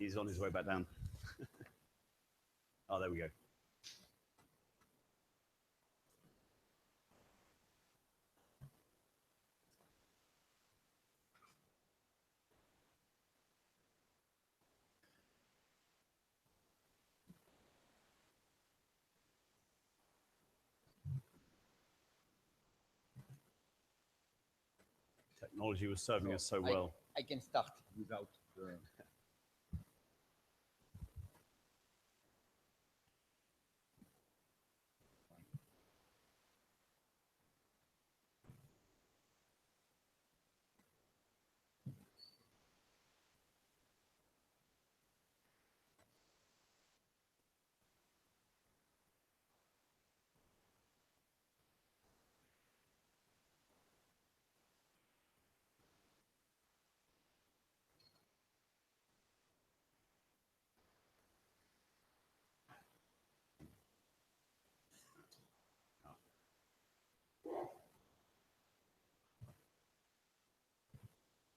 He's on his way back down. Oh, there we go. Technology was serving us so well. I can start without the...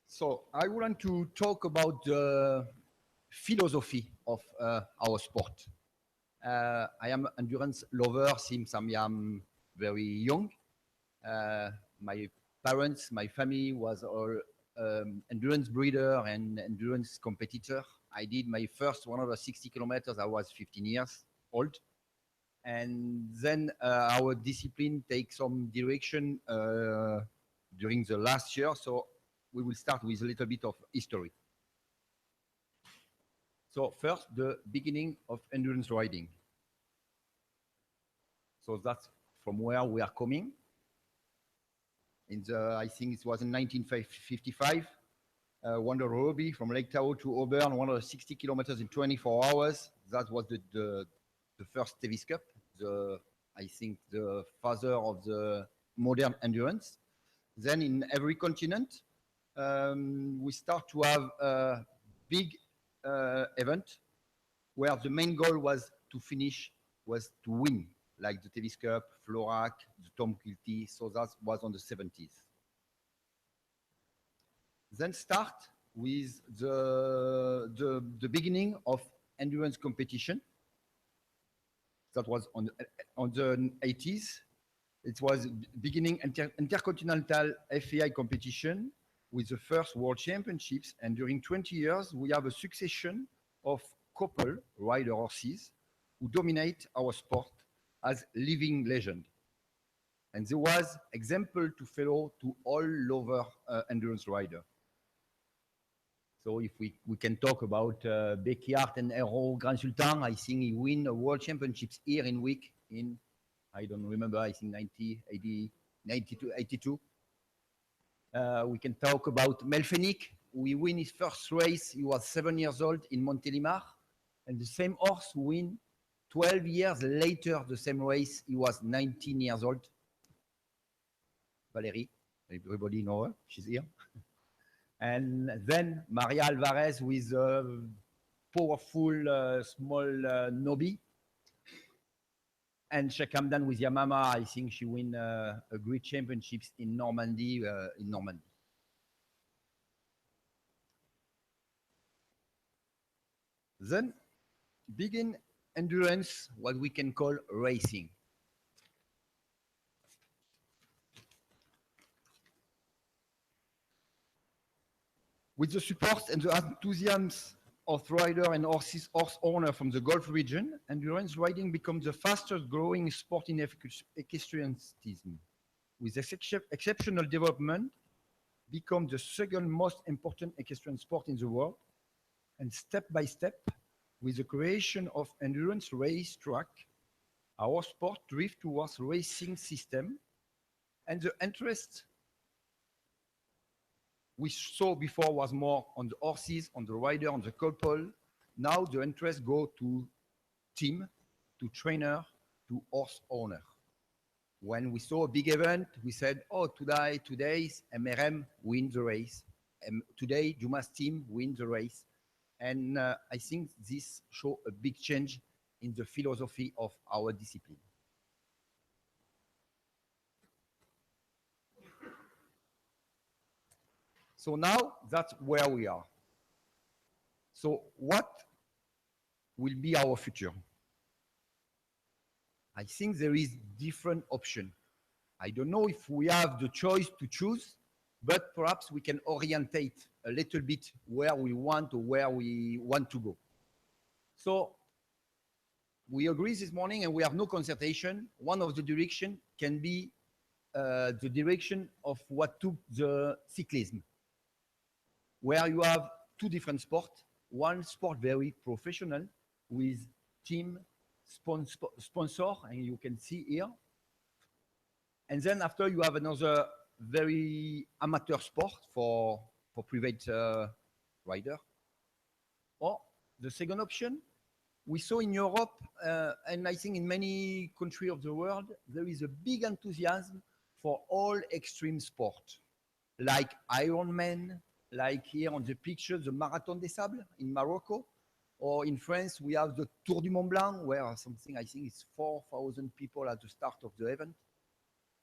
So I want to talk about the philosophy of our sport. I am endurance lover since I am very young. My parents, my family was all endurance breeder and endurance competitor. I did my first 160 kilometers. I was 15 years old. And then our discipline takes some direction during the last year. So we will start with a little bit of history. So first, the beginning of endurance riding. So that's from where we are coming. I think it was in 1955. Wander Roby from Lake Tahoe to Auburn, 160 kilometers in 24 hours. That was the first Davis Cup. I think the father of the modern endurance. Then in every continent, we start to have a big event where the main goal was to finish, was to win, like the Davis Cup, Florac, the Tom Quilty. So that was on the 70s. Then start with the beginning of endurance competition. That was on the 80s. It was beginning intercontinental FEI competition with the first world championships. And during 20 years, we have a succession of couple rider horses who dominate our sport as living legend. And there was example to follow to all over endurance rider. So if we can talk about Beckyard and Hero Grand Sultan, I think he win a world championships here in week in, I don't remember, I think 90, 80, 92, 82. We can talk about Melfenic. We win his first race. He was 7 years old in Montélimar. And the same horse win 12 years later, the same race. He was 19 years old. Valérie, everybody know her. She's here. And then Maria Alvarez with a powerful small Nobi. And Sheikh Hamdan with Yamama, I think she win a great championships in Normandy. Then begin endurance, what we can call racing. With the support and the enthusiasm of rider and horse owner from the Gulf region, endurance riding becomes the fastest growing sport in equestrianism. With exceptional development, becomes the second most important equestrian sport in the world. And step by step, with the creation of endurance race track, our sport drift towards racing system, and the interest we saw before was more on the horses, on the rider, on the couple. Now the interest go to team, to trainer, to horse owner. When we saw a big event, we said, oh, today's MRM wins the race. Today, Dumas team wins the race. And I think this shows a big change in the philosophy of our discipline. So now that's where we are. So what will be our future? I think there is different option. I don't know if we have the choice to choose, but perhaps we can orientate a little bit where we want or where we want to go. So we agree this morning and we have no consultation. One of the direction can be the direction of what took the cyclism, where you have two different sports. One sport very professional with team sponsor, and you can see here. And then after you have another very amateur sport for private rider. Or the second option, we saw in Europe, and I think in many countries of the world, there is a big enthusiasm for all extreme sport, like Ironman, like here on the picture, the Marathon des Sables in Morocco, or in France, we have the Tour du Mont Blanc, where something I think is 4,000 people at the start of the event.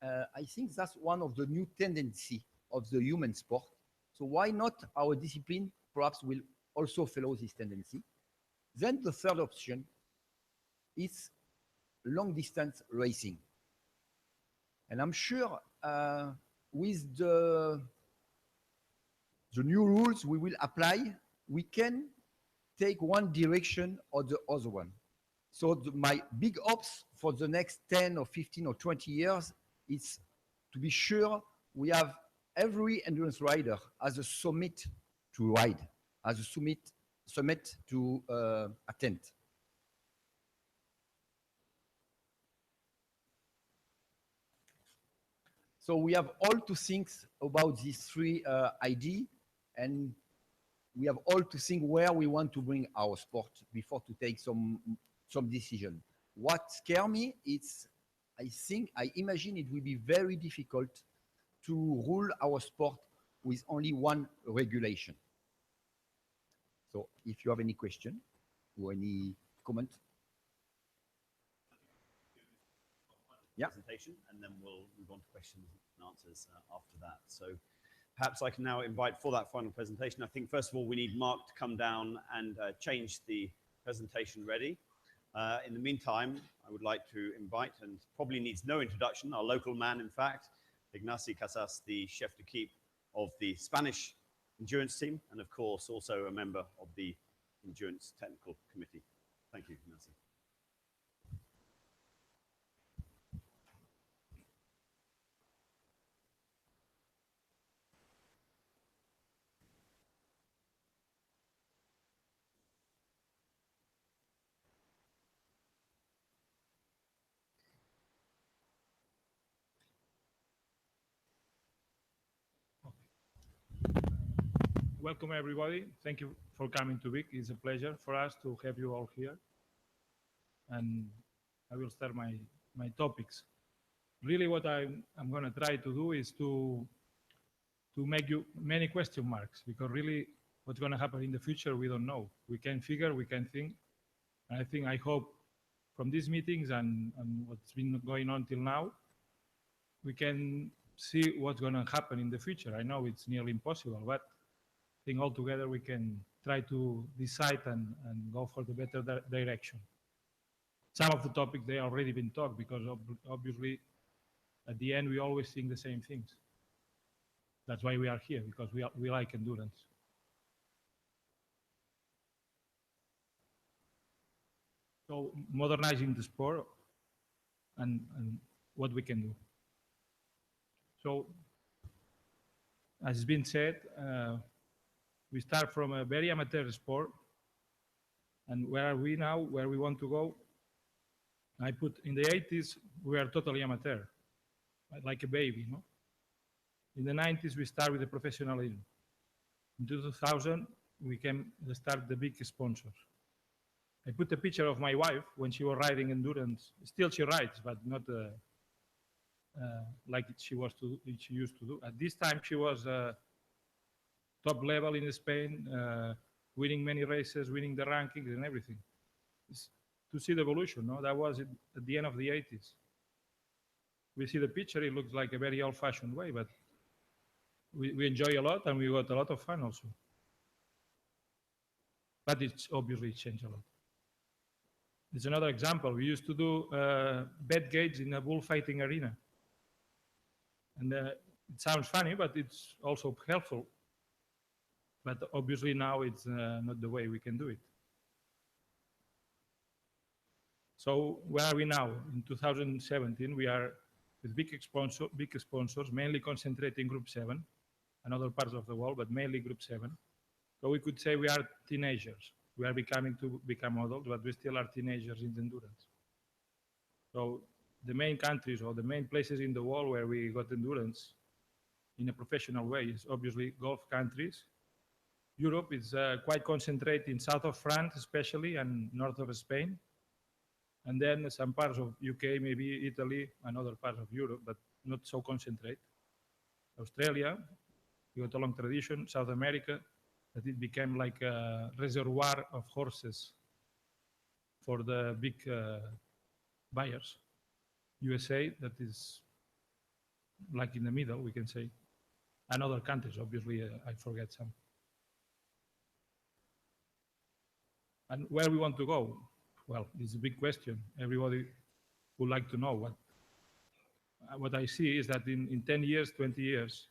I think that's one of the new tendency of the human sport. So why not our discipline perhaps will also follow this tendency? Then the third option is long distance racing. And I'm sure with the new rules we will apply, we can take one direction or the other one. So my big hopes for the next 10 or 15 or 20 years is to be sure we have every endurance rider as a summit to ride, as a summit to attend. So we have all to think about these three ideas, and we have all to think where we want to bring our sport before to take some decision. What scares me is I imagine it will be very difficult to rule our sport with only one regulation. So if you have any question or any comment. Yeah. Presentation, and then we'll move on to questions and answers after that. So perhaps I can now invite for that final presentation. I think first of all, we need Mark to come down and change the presentation ready. In the meantime, I would like to invite, and probably needs no introduction, our local man, in fact, Ignacy Casas, the chef d'équipe of the Spanish endurance team, and of course also a member of the endurance technical committee. Thank you, Ignacy. Welcome, everybody. Thank you for coming to Vic. It's a pleasure for us to have you all here. And I will start my topics. Really what I'm going to try to do is to make you many question marks, because really what's going to happen in the future, we don't know. We can figure, we can think. And I hope from these meetings and what's been going on till now, we can see what's going to happen in the future. I know it's nearly impossible, but I think all together we can try to decide and go for the better direction. Some of the topics, they already been talked, because obviously at the end we always think the same things. That's why we are here, because we like endurance. So modernizing the sport and what we can do. So as has been said, we start from a very amateur sport, and where are we now, where we want to go? I put in the 80s, we are totally amateur, like a baby, no? In the 90s, we start with the professionalism. In 2000, we came to start the big sponsors. I put a picture of my wife when she was riding endurance. Still she rides, but not like she used to do. At this time, she was top level in Spain, winning many races, winning the rankings and everything. It's to see the evolution, no? That was at the end of the 80s. We see the picture, it looks like a very old-fashioned way, but we enjoy a lot and we got a lot of fun also. but it's obviously changed a lot. There's another example. We used to do bet gates in a bullfighting arena. And it sounds funny, but it's also helpful. But obviously now it's not the way we can do it. So where are we now? In 2017, we are with big sponsors, mainly concentrating Group 7 and other parts of the world, but mainly Group 7. So we could say we are teenagers. We are becoming to become adults, but we still are teenagers in endurance. So the main countries or the main places in the world where we got endurance in a professional way is obviously Gulf countries. Europe is quite concentrated in south of France, especially, and north of Spain. And then some parts of UK, maybe Italy, and other parts of Europe, but not so concentrated. Australia, we got a long tradition. South America, that it became like a reservoir of horses for the big buyers. USA, that is like in the middle, we can say. And other countries, obviously, I forget some. And where we want to go? Well, it's a big question. Everybody would like to know. What I see is that in 10 years, 20 years,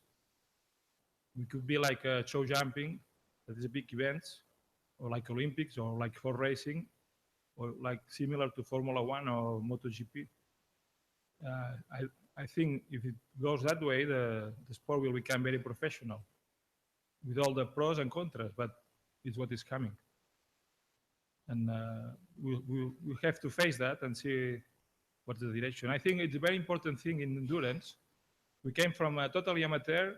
we could be like show jumping, that is a big event, or like Olympics, or like horse racing, or like similar to Formula One or MotoGP. I think if it goes that way, the sport will become very professional, with all the pros and contras, but it's what is coming. And we'll have to face that and see what's the direction. I think it's a very important thing in endurance. We came from totally amateur,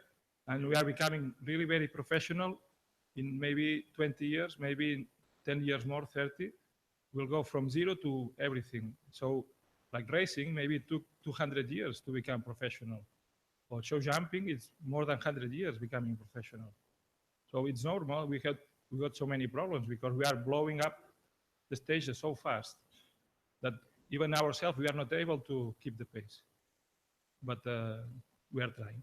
and we are becoming really very professional in maybe 20 years, maybe 10 years more, 30. We'll go from zero to everything. So like racing, maybe it took 200 years to become professional. Or show jumping, it's more than 100 years becoming professional. So it's normal. We got so many problems because we are blowing up the stages so fast that even ourselves, we are not able to keep the pace. But we are trying.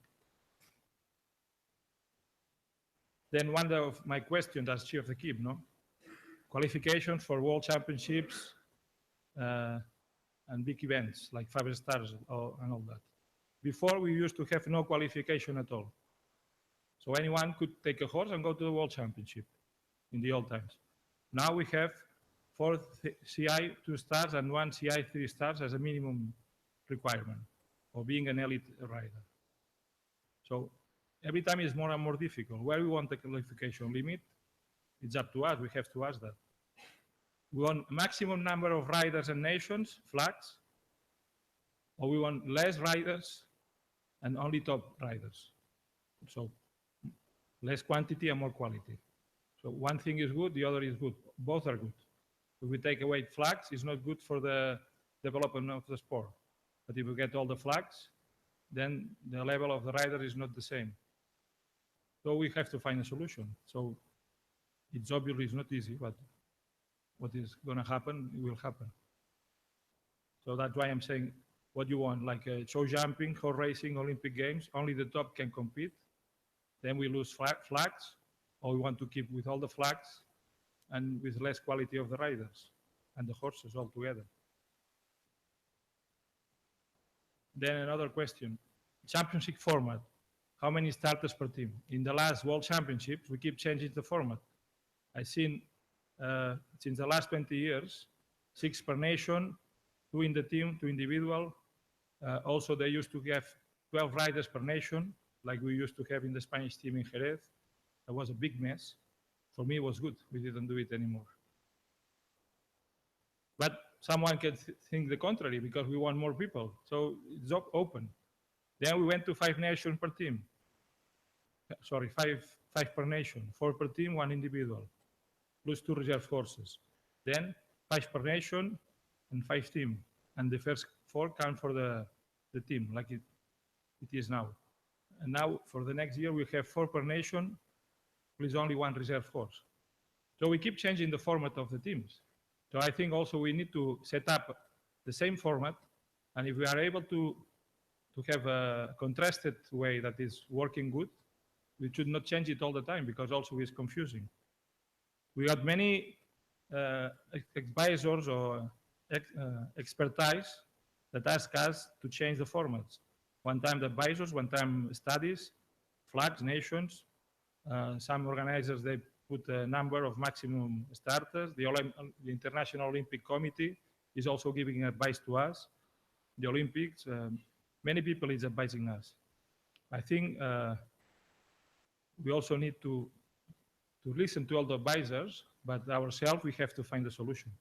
Then one of my questions as chief of the KIP, qualifications for world championships and big events like 5 stars and all that. Before, we used to have no qualification at all. So anyone could take a horse and go to the world championship in the old times. Now we have 4 CI 2 stars and 1 CI 3 stars as a minimum requirement for being an elite rider. So every time it's more and more difficult. Where we want the qualification limit, it's up to us. We have to ask that. We want a maximum number of riders and nations, flags, or we want less riders and only top riders. So less quantity and more quality. So one thing is good, the other is good. Both are good. If we take away flags, it's not good for the development of the sport. But if we get all the flags, then the level of the rider is not the same. So we have to find a solution. So it's obviously it's not easy, but what is going to happen, it will happen. So that's why I'm saying what you want, like show jumping, horse racing, Olympic Games, only the top can compete. Then we lose flags, or we want to keep with all the flags and with less quality of the riders and the horses altogether. Then another question, championship format. How many starters per team? In the last World Championships, we keep changing the format. I've seen since the last 20 years, 6 per nation, 2 in the team, 2 individual. Also, they used to have 12 riders per nation, like we used to have in the Spanish team in Jerez. That was a big mess. For me, it was good. We didn't do it anymore. But someone can think the contrary because we want more people. So it's open. Then we went to 5 nations per team. Sorry, 5 per nation, 4 per team, 1 individual, plus 2 reserve horses. Then 5 per nation and 5 team. And the first 4 count for the team, like it is now. And now for the next year, we have 4 per nation, plus only 1 reserve horse. So we keep changing the format of the teams. So I think also we need to set up the same format. And if we are able to have a contrasted way that is working good, we should not change it all the time because also it's confusing. We got many advisors or expertise that ask us to change the formats. One time the advisors, one time studies, flags, nations. Some organizers, they put a number of maximum starters. The International Olympic Committee is also giving advice to us. The Olympics, many people is advising us. I think we also need to listen to all the advisors, but ourselves, we have to find a solution.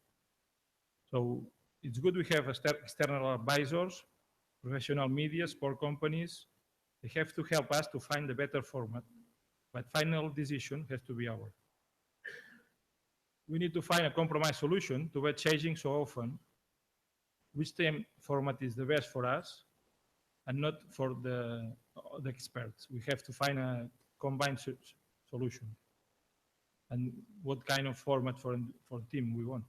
So it's good we have external advisors, professional media, sport companies. They have to help us to find a better format, but final decision has to be ours. We need to find a compromise solution to avoid changing so often which team format is the best for us and not for the experts. We have to find a combined solution and what kind of format for team we want.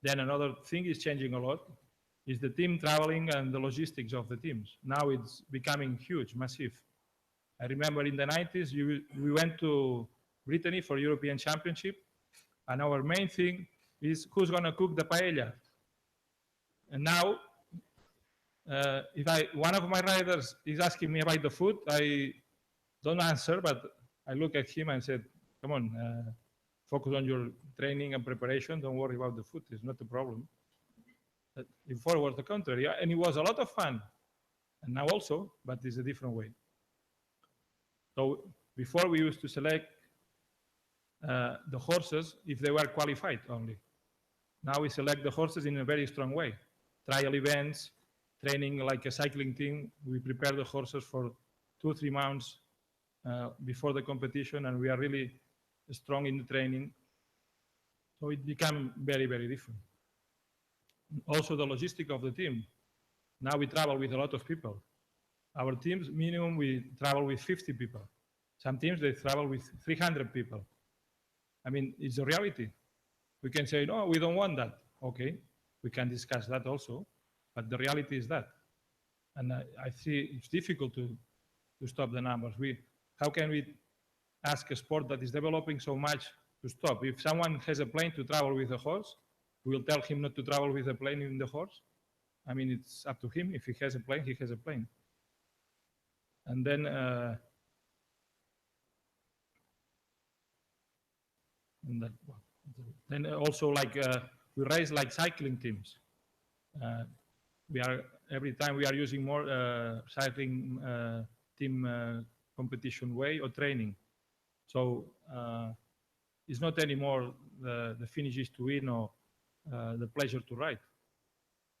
Then another thing is changing a lot is the team traveling and the logistics of the teams. Now it's becoming huge, massive. I remember in the 90s, we went to Brittany for European Championship, and our main thing is who's going to cook the paella. And now, if one of my riders is asking me about the food, I don't answer, but I look at him and said, come on, focus on your training and preparation. Don't worry about the food. It's not a problem. Before it was the contrary, and it was a lot of fun. And now also, but it's a different way. So before we used to select the horses if they were qualified only. Now we select the horses in a very strong way. Trial events, training like a cycling team. We prepare the horses for 2 or 3 months before the competition, and we are really strong in the training. So it became very, very different. Also the logistic of the team. Now we travel with a lot of people. Our teams, minimum, we travel with 50 people. Some teams, they travel with 300 people. I mean, it's a reality. We can say, no, we don't want that. Okay, we can discuss that also, but the reality is that. And I see it's difficult to stop the numbers. How can we ask a sport that is developing so much to stop? If someone has a plane to travel with a horse, we'll tell him not to travel with a plane in the horse. I mean, it's up to him. If he has a plane, he has a plane. And then, also like we raise like cycling teams. Every time we are using more cycling team competition way or training. So it's not anymore the finish is to win or the pleasure to ride.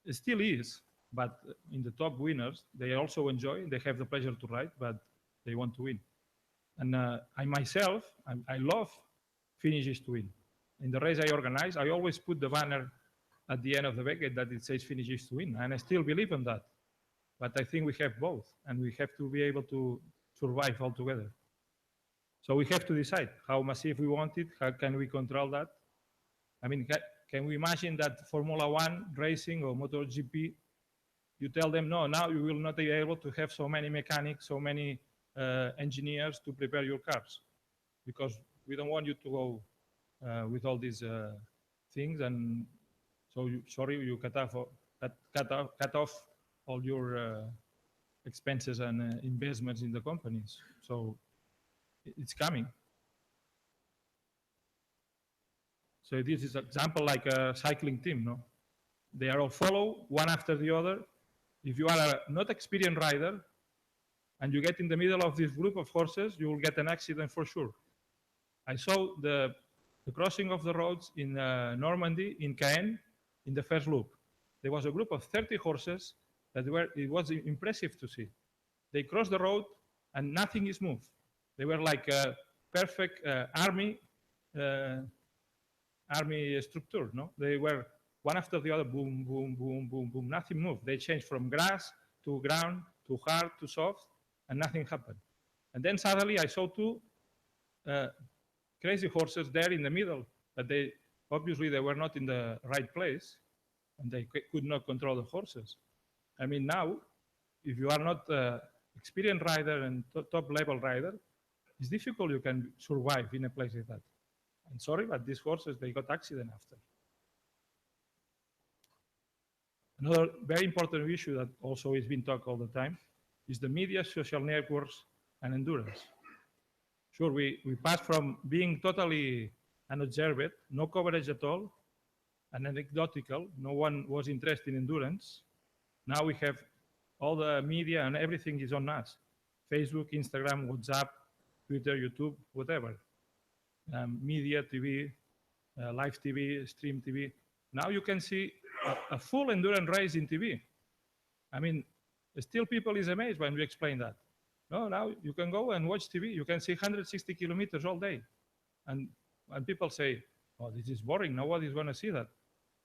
It still is, but in the top winners, they also enjoy, they have the pleasure to ride, but they want to win. And I myself, I love finishes to win. In the race I organize, I always put the banner at the end of the bucket that it says finishes to win, and I still believe in that. But I think we have both, and we have to be able to survive all together. So we have to decide how massive we want it, how can we control that? I mean, can we imagine that Formula One racing or MotoGP, you tell them, no, now you will not be able to have so many mechanics, so many engineers to prepare your cars, because we don't want you to go with all these things, and so you cut off all your expenses and investments in the companies. So it's coming. So this is an example like a cycling team, no? They are all follow one after the other. If you are a not experienced rider and you get in the middle of this group of horses, you will get an accident for sure. I saw the crossing of the roads in Normandy, in Caen, in the first loop. There was a group of 30 horses it was impressive to see. They crossed the road and nothing is moved. They were like a perfect army structure, no? They were one after the other, boom, boom, boom, boom, boom, nothing moved. They changed from grass to ground, to hard, to soft, and nothing happened. And then suddenly I saw 2 crazy horses there in the middle, but obviously they were not in the right place, and they could not control the horses. I mean, now, if you are not experienced rider and top level rider, it's difficult you can survive in a place like that. I'm sorry, but these horses, they got accident after. Another very important issue that also is being talked all the time is the media, social networks, and endurance. Sure, we passed from being totally unobserved, no coverage at all, and anecdotal, no one was interested in endurance. Now we have all the media and everything is on us. Facebook, Instagram, WhatsApp, Twitter, YouTube, whatever. Media, TV, live TV, stream TV. Now you can see a full endurance race in TV. I mean, still people is amazed when we explain that. No, now you can go and watch TV. You can see 160 kilometers all day. And people say, oh, this is boring. Nobody's going to see that.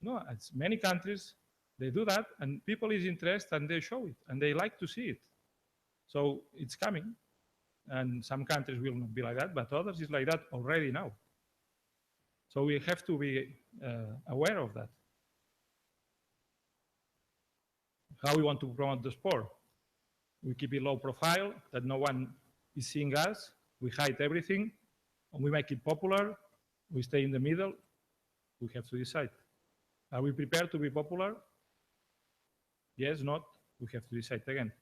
No, it's many countries, they do that, and people is interested, and they show it, and they like to see it. So it's coming, and some countries will not be like that, but others is like that already now. So we have to be aware of that. How we want to promote the sport? We keep it low profile, that no one is seeing us. We hide everything, and we make it popular. We stay in the middle. We have to decide. Are we prepared to be popular? Yes, not. We have to decide again.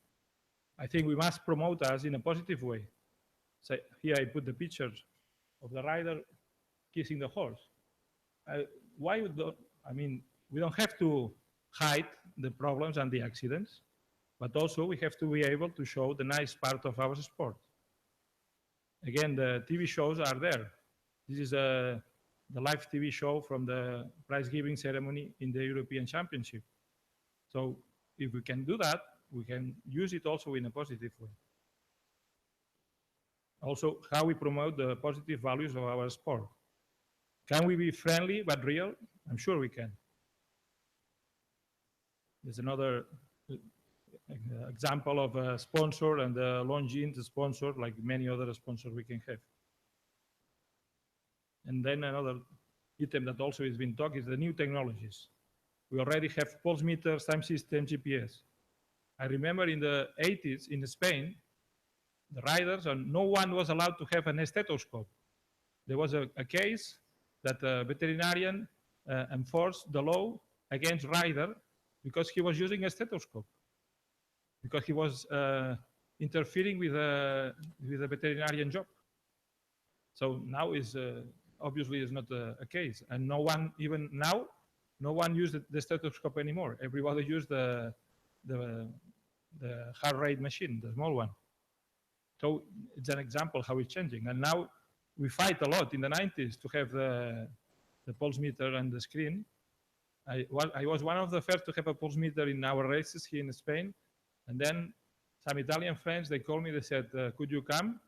I think we must promote us in a positive way. So here I put the pictures of the rider kissing the horse. Why don't, I mean, we don't have to hide the problems and the accidents, but also we have to be able to show the nice part of our sport. Again, the TV shows are there. This is the live TV show from the prize-giving ceremony in the European Championship. So if we can do that, we can use it also in a positive way. Also, how we promote the positive values of our sport. Can we be friendly but real? I'm sure we can. There's another example of a sponsor and the Longines sponsor, like many other sponsors we can have. And then another item that also has been talked is the new technologies. We already have pulse meters, time system, GPS. I remember in the 80s in Spain, the riders, and no one was allowed to have an stethoscope. There was a case that a veterinarian enforced the law against rider because he was using a stethoscope, because he was interfering with a veterinarian job. So now is obviously is not a case, and no one even now, no one used the stethoscope anymore. Everybody used the heart rate machine, the small one. So it's an example how it's changing. And now we fight a lot in the 90s to have the pulse meter and the screen. I was one of the first to have a pulse meter in our races here in Spain. And then some Italian friends, they called me, they said, could you come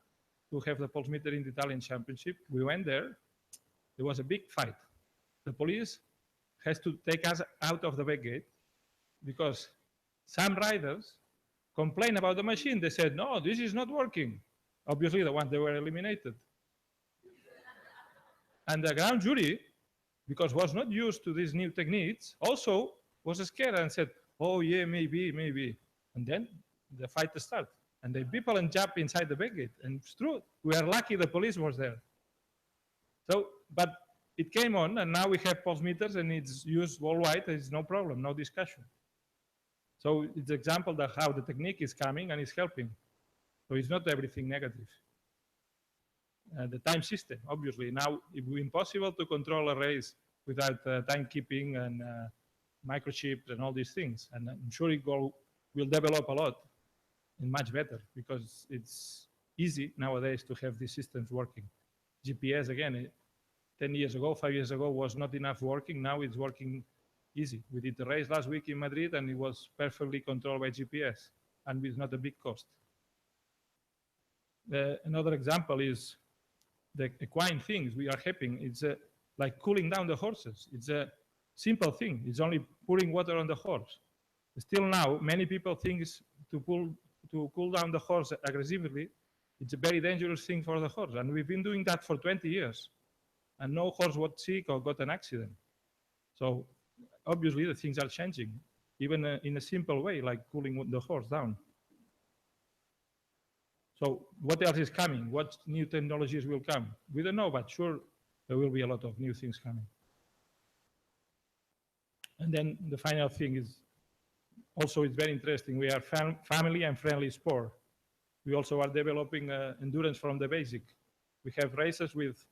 to have the pulse meter in the Italian Championship? We went there. There was a big fight. The police has to take us out of the back gate because some riders complained about the machine. They said, no, this is not working. Obviously, the ones they were eliminated. And the ground jury, because was not used to these new techniques, also was scared and said, oh yeah, maybe. And then the fight started. And the people jump inside the back gate. And it's true, we are lucky the police was there. So, but it came on, and now we have pulse meters, and it's used worldwide. There's no problem, no discussion. So it's an example of how the technique is coming and is helping. So it's not everything negative. The time system, obviously. Now it will be impossible to control a race without timekeeping and microchips and all these things. And I'm sure it will develop a lot and much better because it's easy nowadays to have these systems working. GPS, again, 10 years ago, 5 years ago, was not enough working. Now it's working easy. We did the race last week in Madrid, and it was perfectly controlled by GPS, and with not a big cost. Another example is the equine things we are having. It's like cooling down the horses. It's a simple thing. It's only pouring water on the horse. Still now, many people think to cool down the horse aggressively, it's a very dangerous thing for the horse. And we've been doing that for 20 years. And no horse was sick or got an accident. So obviously the things are changing, even in a simple way, like cooling the horse down. So what else is coming? What new technologies will come? We don't know, but sure, there will be a lot of new things coming. And then the final thing is, also it's very interesting. We are family and friendly sport. We also are developing endurance from the basic. We have races with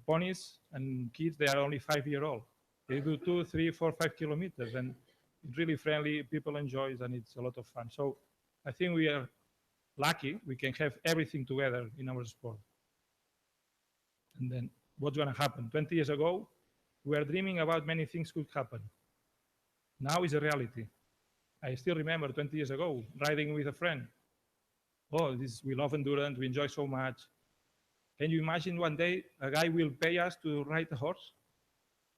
ponies and kids. They are only 5 years old. They do 2, 3, 4, 5 kilometers, and it's really friendly. People enjoy it, and it's a lot of fun. So I think we are lucky. We can have everything together in our sport. And then what's going to happen? 20 years ago, we were dreaming about many things could happen. Now is a reality. I still remember 20 years ago riding with a friend. Oh, we love endurance. We enjoy so much. Can you imagine one day a guy will pay us to ride a horse?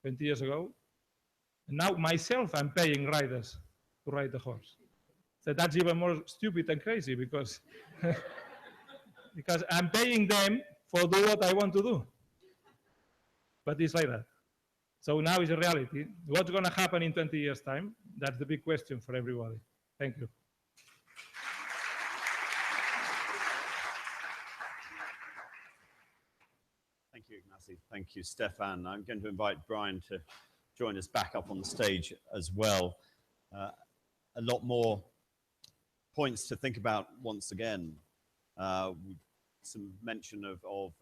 20 years ago. And now myself, I'm paying riders to ride the horse. So that's even more stupid and crazy because, because I'm paying them for do what I want to do. But it's like that. So now is a reality. What's going to happen in 20 years' time? That's the big question for everybody. Thank you. Thank you, Ignacy. Thank you, Stefan. I'm going to invite Brian to join us back up on the stage as well. A lot more points to think about once again. Some mention of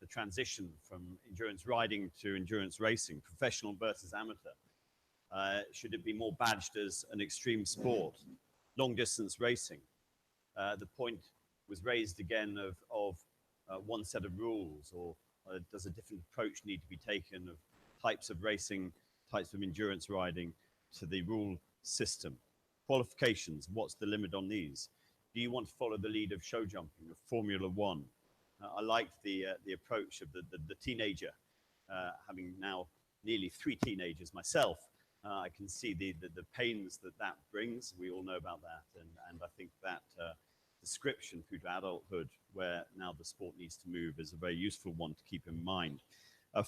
the transition from endurance riding to endurance racing, professional versus amateur. Should it be more badged as an extreme sport? Long distance racing. The point was raised again of one set of rules, or does a different approach need to be taken of types of racing, types of endurance riding to the rule system? Qualifications, what's the limit on these? Do you want to follow the lead of show jumping, of Formula One? I liked the approach of the teenager, having now nearly 3 teenagers myself. I can see the pains that brings. We all know about that, and I think that description through to adulthood, where now the sport needs to move, is a very useful one to keep in mind.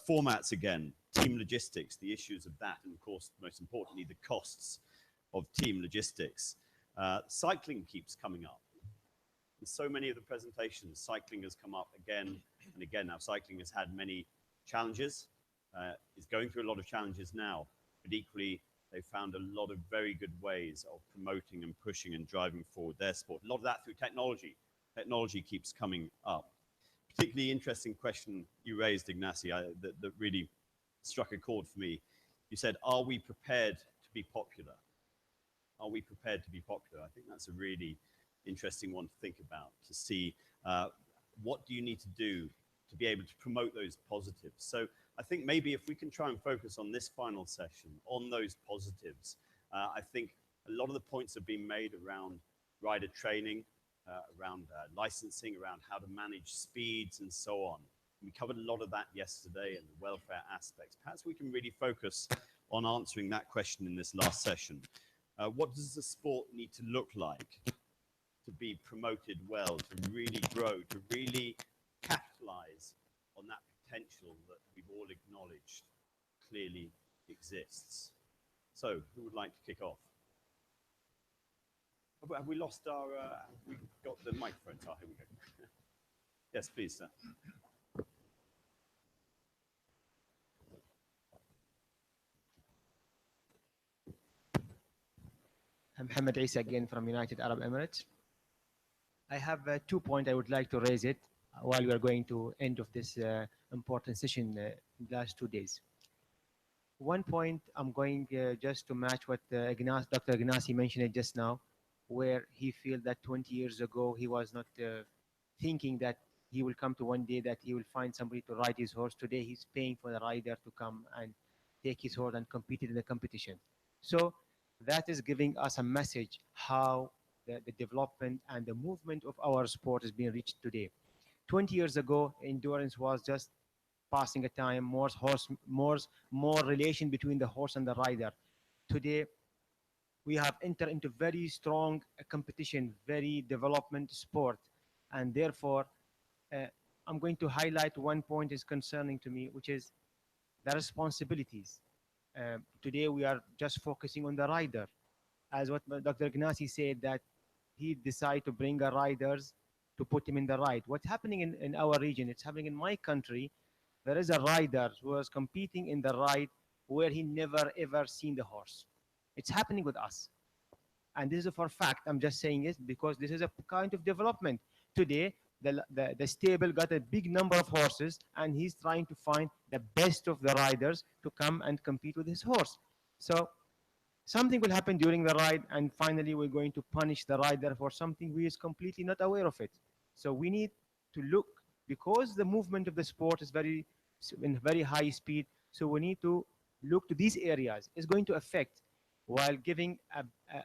Formats again, team logistics, the issues of that, and of course, most importantly, the costs of team logistics. Cycling keeps coming up. In so many of the presentations, cycling has come up again and again. Now, cycling has had many challenges. It's going through a lot of challenges now, but equally, they found a lot of very good ways of promoting and pushing and driving forward their sport. A lot of that through technology. Technology keeps coming up. Particularly interesting question you raised, Ignacy, that really struck a chord for me. You said, are we prepared to be popular? Are we prepared to be popular? I think that's a really interesting one to think about, to see what do you need to do to be able to promote those positives. So I think maybe if we can try and focus on this final session, on those positives, I think a lot of the points have been made around rider training, around licensing, around how to manage speeds and so on. We covered a lot of that yesterday and the welfare aspects. Perhaps we can really focus on answering that question in this last session. What does the sport need to look like to be promoted well, to really grow, to really capitalize on that potential that we've all acknowledged clearly exists? So, who would like to kick off? Have we lost our, we've got the microphones. Oh, here we go. Yes, please, sir. I'm Mohammed Isa again from United Arab Emirates. I have 2 points I would like to raise it while we are going to end of this important session in the last 2 days. 1 point, I'm going just to match what Dr. Ignacy mentioned just now, where he feels that 20 years ago he was not thinking that he will come to one day that he will find somebody to ride his horse. Today he's paying for the rider to come and take his horse and compete in the competition. So that is giving us a message how the development and the movement of our sport is being reached today. 20 years ago, endurance was just passing a time, more relation between the horse and the rider. Today, we have entered into very strong competition, very development sport, and therefore, I'm going to highlight 1 point is concerning to me, which is the responsibilities. Today, we are just focusing on the rider. As what Dr. Ignacy said, that he decided to bring riders to put him in the ride. What's happening in our region, it's happening in my country. There is a rider who was competing in the ride where he never ever seen the horse. It's happening with us. And this is for fact. I'm just saying it because this is a kind of development. Today, the stable got a big number of horses, and he's trying to find the best of the riders to come and compete with his horse. So something will happen during the ride, and finally we're going to punish the rider for something we is completely not aware of it. So we need to look, because the movement of the sport is in very high speed, so we need to look to these areas. It's going to affect, while giving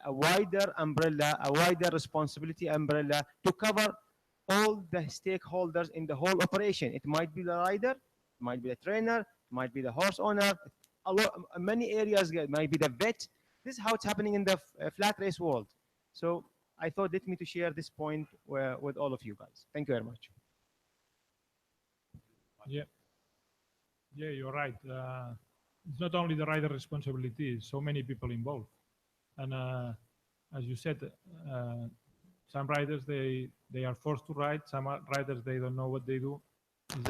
a wider umbrella, a wider responsibility umbrella to cover all the stakeholders in the whole operation. It might be the rider, it might be the trainer, it might be the horse owner, many areas, it might be the vet. This is how it's happening in the flat race world. So I thought let me to share this point with all of you guys. Thank you very much. Yeah, yeah, you're right. It's not only the rider responsibility, it's so many people involved. And as you said, some riders, they are forced to ride. Some riders, they don't know what they do. It's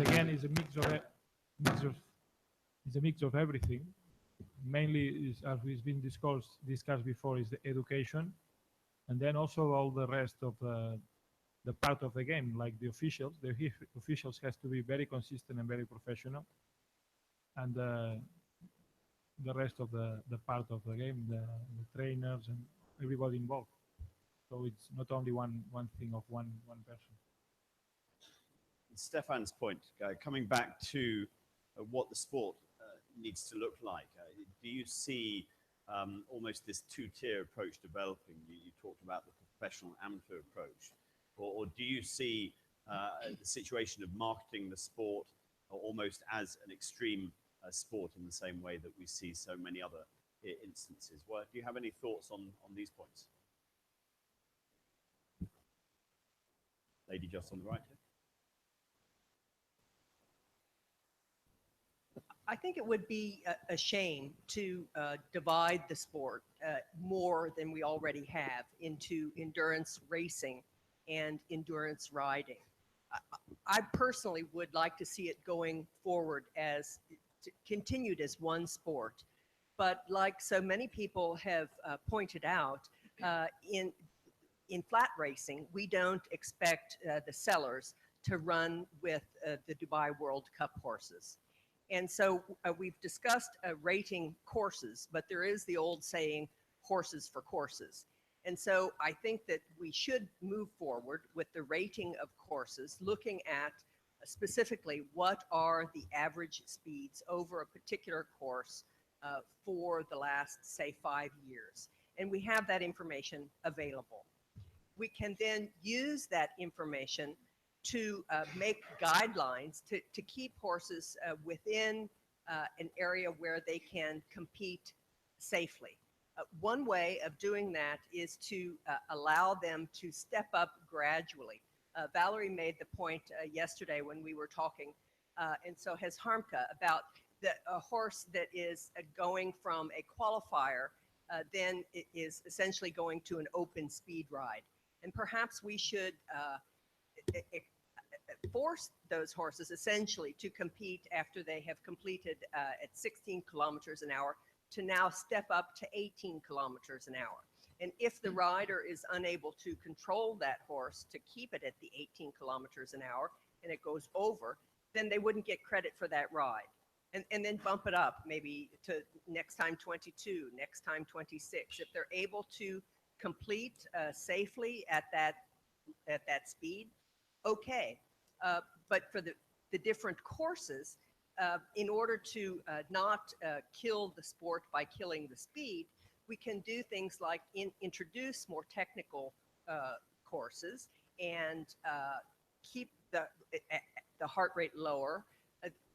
a mix of everything. Mainly, as we've been discussed before, is the education, and then also all the rest of the part of the game, like the officials. The officials has to be very consistent and very professional, and the rest of the part of the game, the trainers and everybody involved. So it's not only one thing of one person. Stefan's point, coming back to what the sport needs to look like, do you see almost this two-tier approach developing? You talked about the professional amateur approach, or do you see the situation of marketing the sport almost as an extreme sport in the same way that we see so many other instances? Well, do you have any thoughts on these points? Lady just on the right here. I think it would be a shame to divide the sport more than we already have into endurance racing and endurance riding. I personally would like to see it going forward as continued as one sport. But like so many people have pointed out, in flat racing, we don't expect the sellers to run with the Dubai World Cup horses. And so we've discussed rating courses, but there is the old saying, horses for courses. And so I think that we should move forward with the rating of courses, looking at specifically what are the average speeds over a particular course for the last, say, 5 years. And we have that information available. We can then use that information to make guidelines to keep horses within an area where they can compete safely. One way of doing that is to allow them to step up gradually. Valerie made the point yesterday when we were talking, and so has Harmka, about a horse that is going from a qualifier, then it is essentially going to an open speed ride. And perhaps we should force those horses essentially to compete after they have completed at 16 kilometers an hour to now step up to 18 kilometers an hour. And if the rider is unable to control that horse to keep it at the 18 kilometers an hour and it goes over, then they wouldn't get credit for that ride. And then bump it up maybe to next time 22, next time 26. If they're able to complete safely at that speed, okay. But for the different courses, in order to not kill the sport by killing the speed, we can do things like introduce more technical courses and keep the heart rate lower.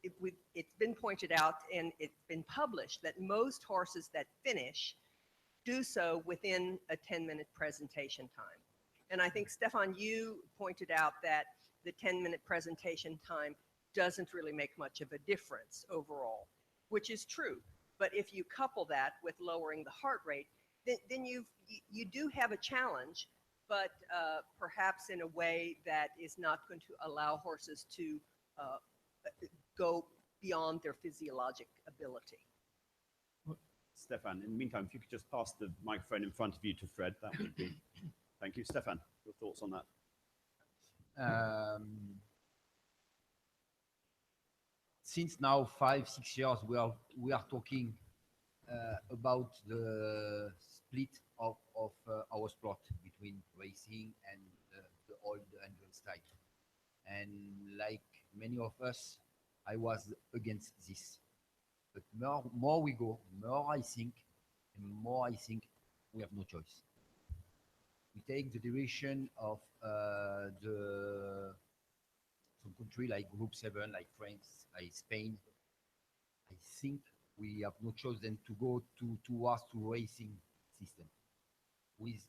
It's been pointed out and it's been published that most horses that finish do so within a 10-minute presentation time. And I think, Stefan, you pointed out that the 10-minute presentation time doesn't really make much of a difference overall, which is true. But if you couple that with lowering the heart rate, then you do have a challenge but perhaps in a way that is not going to allow horses to uh, go beyond their physiologic ability. Stefan, in the meantime, if you could just pass the microphone in front of you to Fred, that would be. Thank you. Stefan, your thoughts on that? Since now 5-6 years, we are talking about the split of our sport between racing and the old endurance type. And like many of us, I was against this. But more we go, more I think we have no choice. We take the direction of some country like Group 7, like France, like Spain. I think we have no choice than to go towards to racing system. With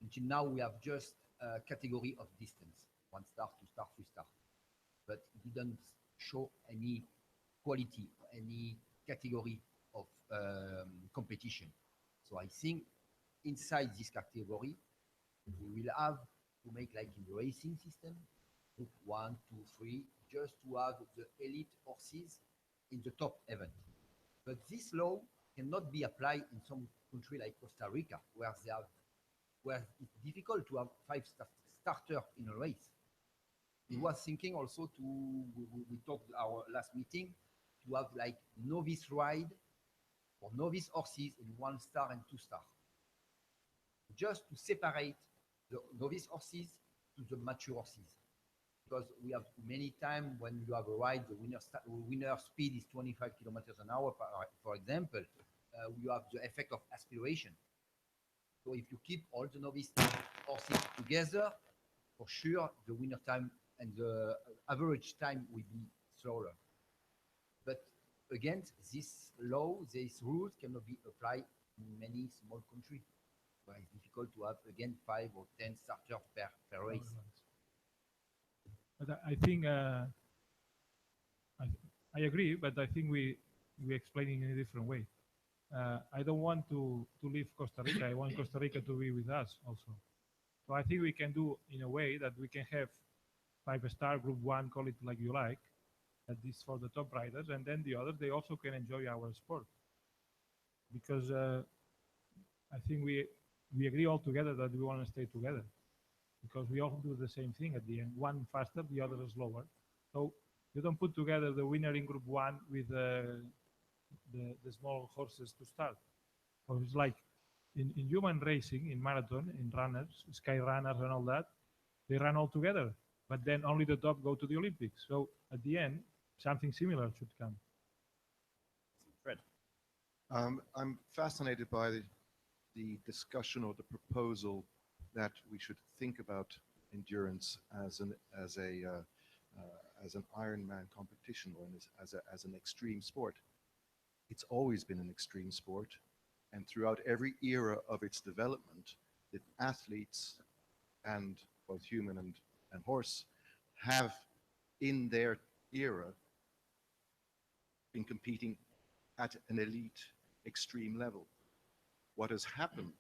until now we have just a category of distance, 1 star, 2 star, 3 star, but it didn't show any quality, any category of competition. So I think inside this category we will have to make like in the racing system, group 1, 2, 3, just to have the elite horses in the top event. But this law cannot be applied in some country like Costa Rica, where it's difficult to have 5 starter in a race. We was thinking also we talked our last meeting to have like novice ride or novice horses in 1 star and 2 star, just to separate the novice horses to the mature horses. Because we have many times when you have a ride, the winner speed is 25 kilometers an hour, for example, you have the effect of aspiration. So if you keep all the novice horses together, for sure the winner time and the average time will be slower. But again, this law, these rules cannot be applied in many small countries, where it's difficult to have again 5 or 10 starters per race. But I think I agree, but I think we explain it in a different way. I don't want to leave Costa Rica. I want Costa Rica to be with us also. So I think we can do in a way that we can have 5-star group 1, call it like you like, that is for the top riders, and then the others, they also can enjoy our sport. Because I think we agree all together that we want to stay together, because we all do the same thing at the end. One faster, the other is slower. So you don't put together the winner in group 1 with the small horses to start. So it's like in human racing, in marathon, in runners, sky runners and all that, they run all together, but then only the top go to the Olympics. So at the end, something similar should come. Fred. I'm fascinated by the discussion or the proposal that we should think about endurance as an Ironman competition or as an extreme sport. It's always been an extreme sport, and throughout every era of its development, the athletes, and both human and horse, have in their era been competing at an elite extreme level. What has happened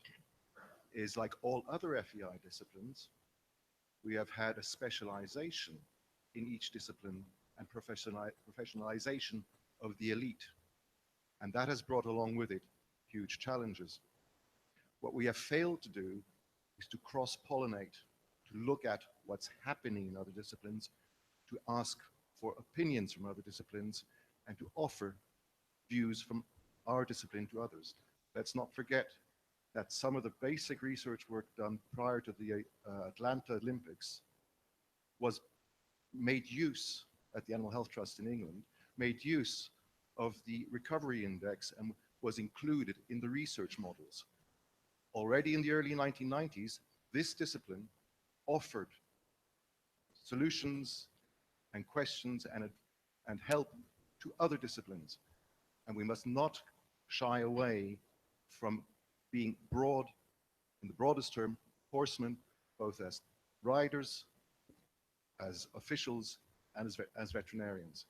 is, like all other FEI disciplines, we have had a specialization in each discipline and professionalization of the elite. And that has brought along with it huge challenges. What we have failed to do is to cross-pollinate, to look at what's happening in other disciplines, to ask for opinions from other disciplines, and to offer views from our discipline to others. Let's not forget that some of the basic research work done prior to the Atlanta Olympics was made use at the Animal Health Trust in England, made use of the recovery index and was included in the research models. Already in the early 1990s, this discipline offered solutions and questions and help to other disciplines. And we must not shy away from being broad, in the broadest term, horsemen, both as riders, as officials, and as veterinarians.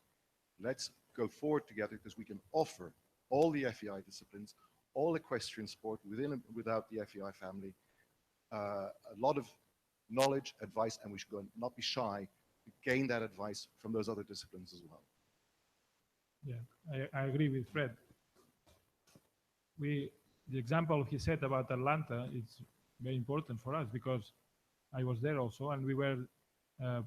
Let's go forward together, because we can offer all the FEI disciplines, all equestrian sport within and without the FEI family, a lot of knowledge, advice, and we should go and not be shy to gain that advice from those other disciplines as well. Yeah, I agree with Fred. The example he said about Atlanta is very important for us because I was there also, and we were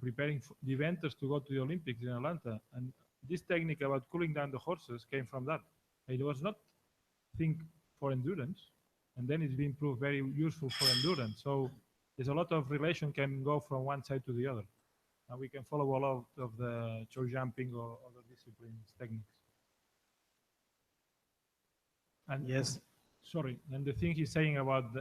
preparing the eventers to go to the Olympics in Atlanta. And this technique about cooling down the horses came from that. It was not think for endurance, and then it's been proved very useful for endurance. So there's a lot of relation can go from one side to the other. And we can follow a lot of the show jumping or other disciplines techniques. And Yes. Sorry, and the thing he's saying about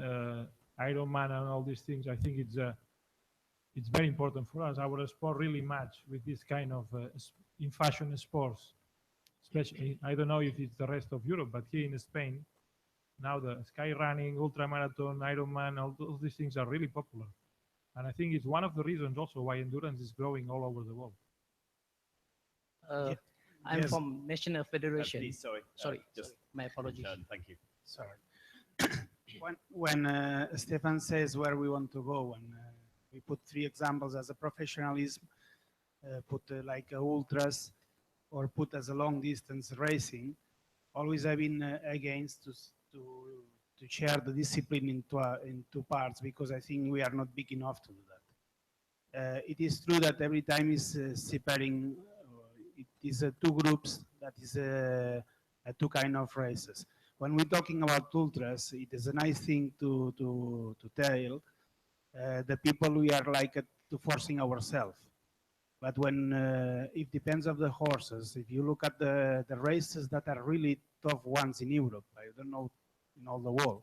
Ironman and all these things, I think it's very important for us. Our sport really match with this kind of in fashion sports, especially. I don't know if it's the rest of Europe, but here in Spain, now the sky running, ultramarathon, Ironman, all those these things are really popular. And I think it's one of the reasons also why endurance is growing all over the world. I'm Yes. from National Federation. Please, sorry. Sorry, Just my apologies. thank you. Sorry. When Stefan says where we want to go, and we put 3 examples as a professionalism, put like ultras, or put as a long distance racing, always I've been against to share the discipline in two parts because I think we are not big enough to do that. It is true that every time is separating, it is 2 groups, that is 2 kind of races. When we're talking about ultras, it is a nice thing to tell the people we are like to forcing ourselves. But when it depends of the horses, if you look at the races that are really tough ones in Europe, I don't know in all the world,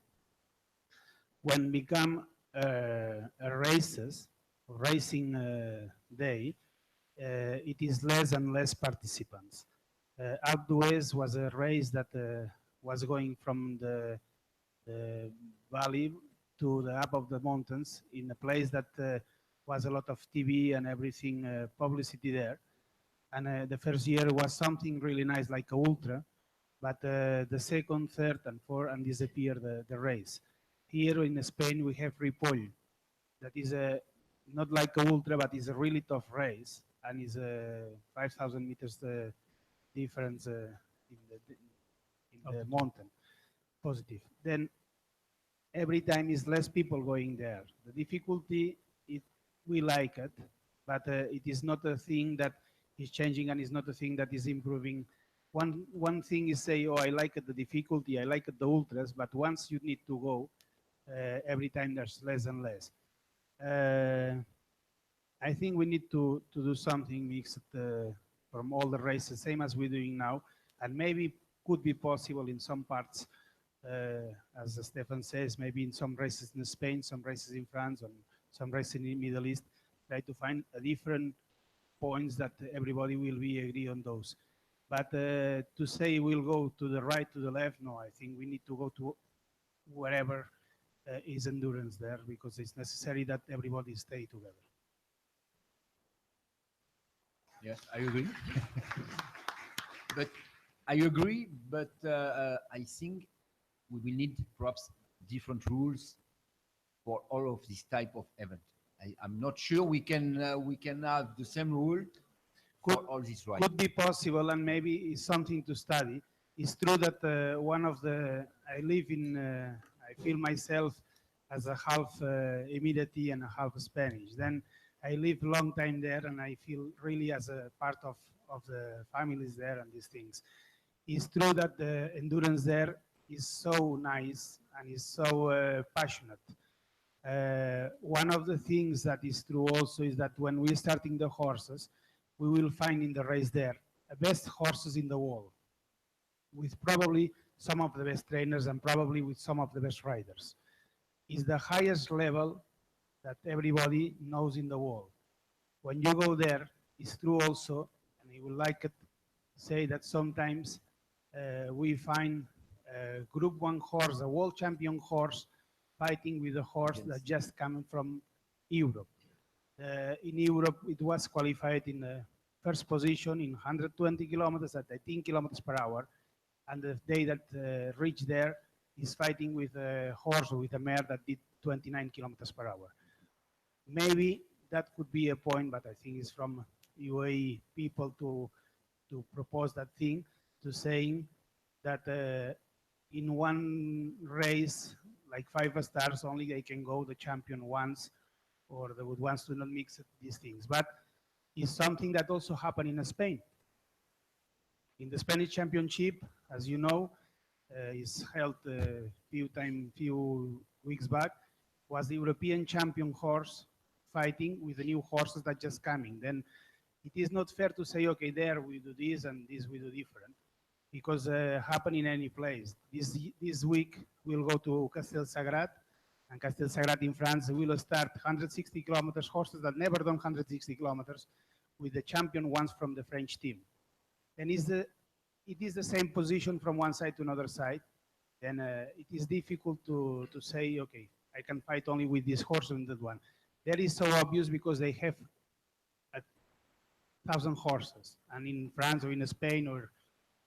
when become racing day, it is less and less participants. Alpe d'Huez was a race that was going from the valley to the up of the mountains in a place that was a lot of TV and everything, publicity there. And the first year was something really nice like a ultra, but the second, third, and fourth, and disappeared the race. Here in Spain, we have Ripoll. That is not like a ultra, but is a really tough race, and is 5,000 meters difference in the mountain. Positive. Then every time is less people going there. The difficulty, we like it, but it is not a thing that is changing and is not a thing that is improving. One thing is say, oh, I like it, the difficulty, I like it, the ultras, but once you need to go, every time there's less and less. I think we need to do something mixed from all the races, same as we're doing now, and maybe could be possible in some parts, as Stefan says, maybe in some races in Spain, some races in France, and some races in the Middle East, try to find a different points that everybody will be agree on those. But to say we'll go to the right, to the left, no, I think we need to go to wherever is endurance there, because it's necessary that everybody stay together. Yes, I agree. But I agree, but I think we will need perhaps different rules for all of this type of event. I'm not sure we can have the same rule for all this right. Could be possible, and maybe it's something to study. It's true that I live in, I feel myself as a half Emirati and a half Spanish. Then I live a long time there, and I feel really as a part of the families there and these things. It's true that the endurance there is so nice and is so passionate. One of the things that is true also is that when we're starting the horses, we will find in the race there the best horses in the world, with probably some of the best trainers and probably with some of the best riders. It's the highest level that everybody knows in the world. When you go there, it's true also, and I would like to say that sometimes we find a Group 1 horse, a world champion horse, fighting with a horse that just coming from Europe. In Europe, it was qualified in the first position in 120 kilometers at 18 kilometers per hour. And the day that reached there, is fighting with a horse or with a mare that did 29 kilometers per hour. Maybe that could be a point, but I think it's from UAE people to propose that thing, to saying that in one race, like 5 stars, only they can go the champion once, or the ones to not mix these things. But it's something that also happened in Spain. In the Spanish Championship, as you know, is held a few weeks back, was the European champion horse fighting with the new horses that just coming. Then it is not fair to say, okay, there we do this and this we do different, because happen in any place. This week we'll go to Castel Sagrat, and Castel Sagrat in France will start 160 kilometers horses that never done 160 kilometers with the champion ones from the French team. And it is the same position from one side to another side. And it is difficult to say, okay, I can fight only with this horse and that one. That is so obvious because they have 1,000 horses. And in France or in Spain or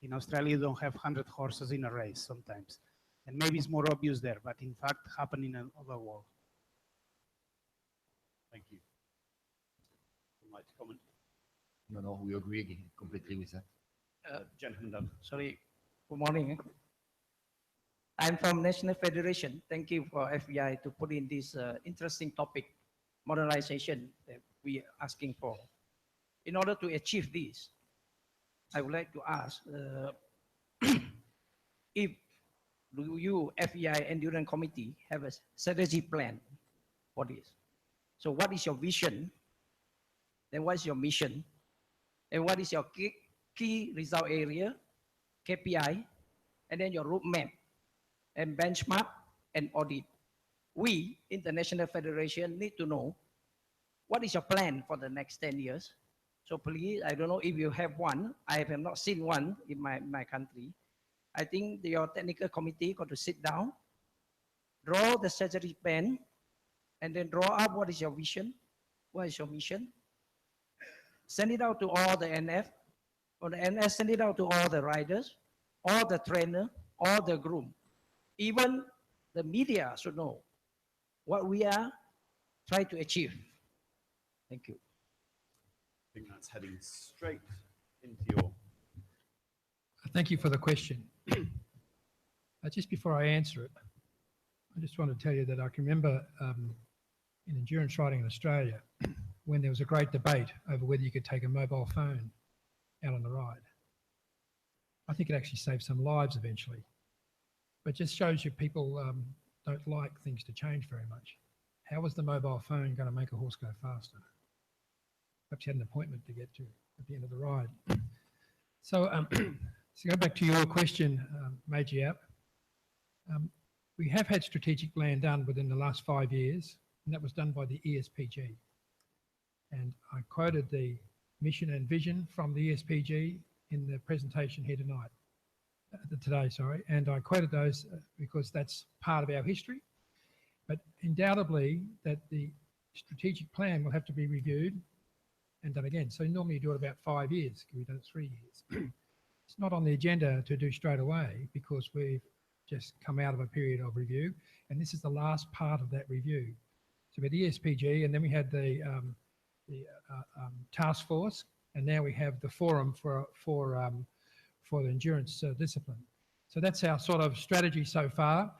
in Australia, you don't have 100 horses in a race sometimes. And maybe it's more obvious there, but in fact, happen in another world. Thank you. Would you like to comment? No, we agree completely with that. Gentleman down. Sorry, good morning. I'm from National Federation. Thank you for FEI to put in this interesting topic, modernization that we are asking for. In order to achieve this, I would like to ask if you, FEI Endurance Committee, have a strategy plan for this. So what is your vision? Then what is your mission? And what is your key result area, KPI, and then your roadmap and benchmark and audit. We, International Federation, need to know what is your plan for the next 10 years. So please, I don't know if you have one. I have not seen one in my country. I think your technical committee got to sit down, draw the strategy plan, and then draw up what is your vision, what is your mission. Send it out to all the NF, or the NS send it out to all the riders, all the trainer, all the groom. Even the media should know what we are trying to achieve. Thank you. I think that's heading straight into your... Thank you for the question. Just before I answer it, I just want to tell you that I can remember in endurance riding in Australia when there was a great debate over whether you could take a mobile phone out on the ride. I think it actually saved some lives eventually, but just shows you people don't like things to change very much. How was the mobile phone going to make a horse go faster? Perhaps you had an appointment to get to at the end of the ride. So, so go back to your question, Major Yap. We have had strategic plan done within the last 5 years, and that was done by the ESPG. And I quoted the mission and vision from the ESPG in the presentation here tonight, today, and I quoted those because that's part of our history. But undoubtedly that the strategic plan will have to be reviewed and done again. So normally you do it about 5 years, we've done it 3 years. It's not on the agenda to do straight away because we've just come out of a period of review, and this is the last part of that review. So we had the ESPG, and then we had the task force, and now we have the forum for the endurance discipline. So that's our sort of strategy so far,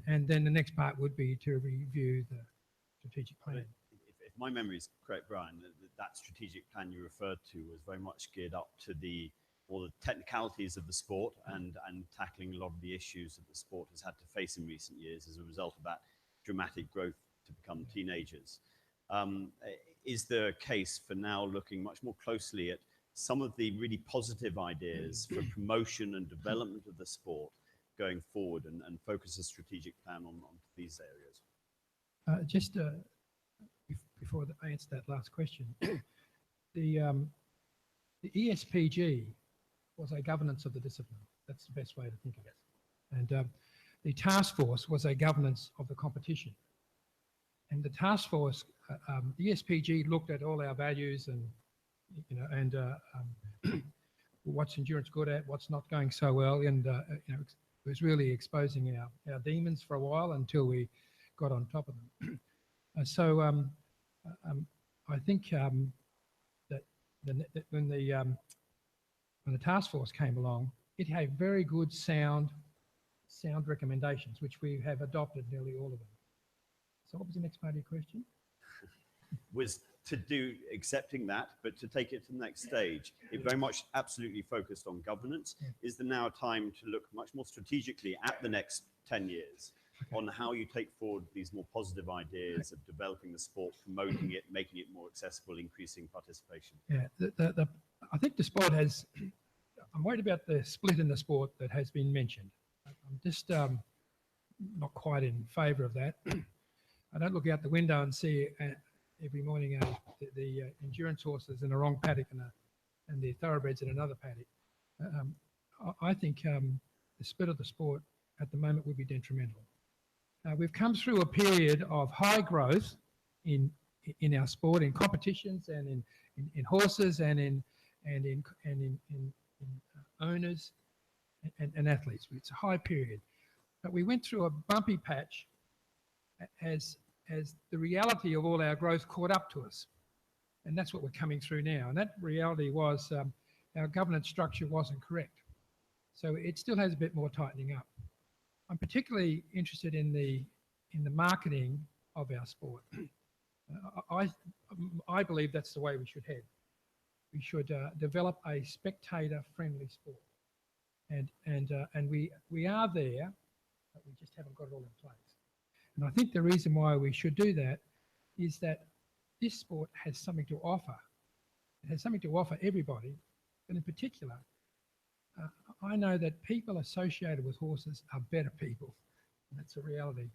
and then the next part would be to review the strategic plan. If my memory is correct, Brian, that strategic plan you referred to was very much geared up to all the technicalities of the sport and tackling a lot of the issues that the sport has had to face in recent years as a result of that dramatic growth to become teenagers. Is there a case for now looking much more closely at some of the really positive ideas for promotion and development of the sport going forward and focus a strategic plan on these areas? Before I answer that last question, the ESPG was a governance of the discipline. That's the best way to think of it. And the task force was a governance of the competition. And the task force, the ESPG looked at all our values and, you know, and what's endurance good at, what's not going so well, and you know, it was really exposing our demons for a while until we got on top of them. I think that when the task force came along, it had very good sound recommendations, which we have adopted nearly all of them. So what was the next part of your question? Was to do accepting that, but to take it to the next stage. It very much absolutely focused on governance. Yeah. Is there now a time to look much more strategically at the next 10 years on how you take forward these more positive ideas of developing the sport, promoting it, making it more accessible, increasing participation? Yeah, I think the sport has, I'm worried about the split in the sport that has been mentioned. I'm just not quite in favour of that. I don't look out the window and see every morning the endurance horses in a wrong paddock and the thoroughbreds in another paddock. I think the split of the sport at the moment would be detrimental. We've come through a period of high growth in our sport, in competitions and in horses and in owners and athletes. It's a high period. But we went through a bumpy patch as the reality of all our growth caught up to us. And that's what we're coming through now. And that reality was our governance structure wasn't correct. So it still has a bit more tightening up. I'm particularly interested in the marketing of our sport. I believe that's the way we should head. We should develop a spectator-friendly sport. And we are there, but we just haven't got it all in place. And I think the reason why we should do that is that this sport has something to offer. It has something to offer everybody, but in particular, I know that people associated with horses are better people. And that's a reality.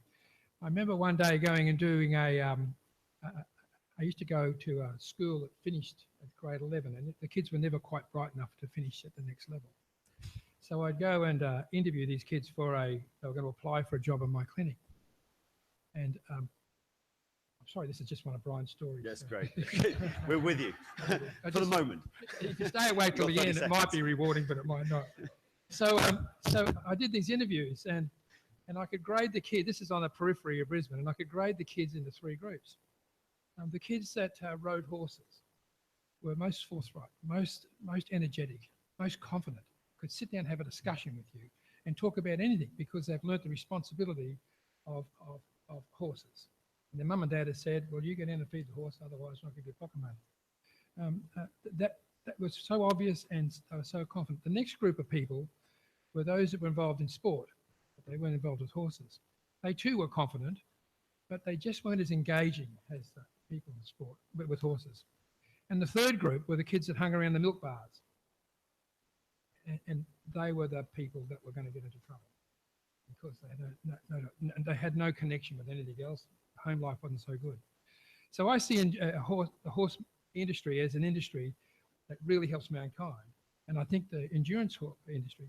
I remember one day going and doing I used to go to a school that finished at grade 11, and the kids were never quite bright enough to finish at the next level. So I'd go and interview these kids they were going to apply for a job in my clinic. And I'm sorry, this is just one of Brian's stories. Yes, great. We're with you for the moment. If you stay awake till the end, it might be rewarding, but it might not. So I did these interviews, and I could grade the kids. This is on the periphery of Brisbane, and I could grade the kids into 3 groups. The kids that rode horses were most forthright, most energetic, most confident, could sit down and have a discussion with you and talk about anything because they've learnt the responsibility of horses. And their mum and dad have said, well, you go down and feed the horse, otherwise I'm not going to get pocket money. That was so obvious, and they were so confident. The next group of people were those that were involved in sport, but they weren't involved with horses. They too were confident, but they just weren't as engaging as the people in sport with horses. And the third group were the kids that hung around the milk bars. And they were the people that were going to get into trouble because they had no connection with anything else. Home life wasn't so good. So I see the horse industry as an industry that really helps mankind. And I think the endurance industry,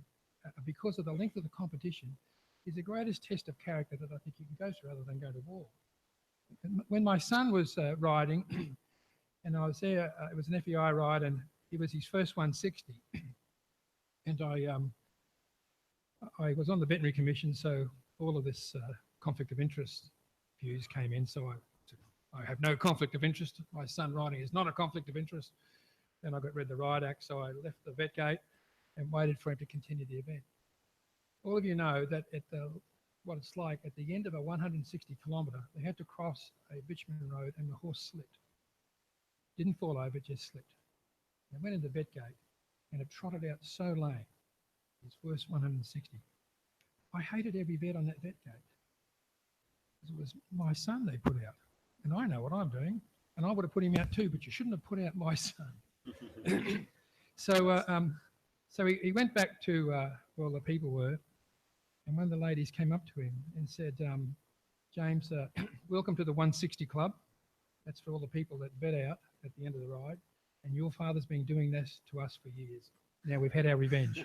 because of the length of the competition, is the greatest test of character that I think you can go through other than go to war. When my son was riding, and I was there, it was an FEI ride, and it was his first 160. And I was on the veterinary commission, so all of this conflict of interest views came in. So I have no conflict of interest. My son riding is not a conflict of interest. Then I got read the Riot Act, so I left the vet gate and waited for him to continue the event. All of you know that what it's like at the end of a 160 kilometre, they had to cross a bitumen road and the horse slipped. Didn't fall over, just slipped. They went into the vet gate and it trotted out so lame, its worst 160. I hated every vet on that vet gate. Because it was my son they put out. And I know what I'm doing. And I would have put him out too, but you shouldn't have put out my son. So he went back to where all the people were. And one of the ladies came up to him and said, James, welcome to the 160 Club. That's for all the people that vet out at the end of the ride. And your father's been doing this to us for years. Now we've had our revenge.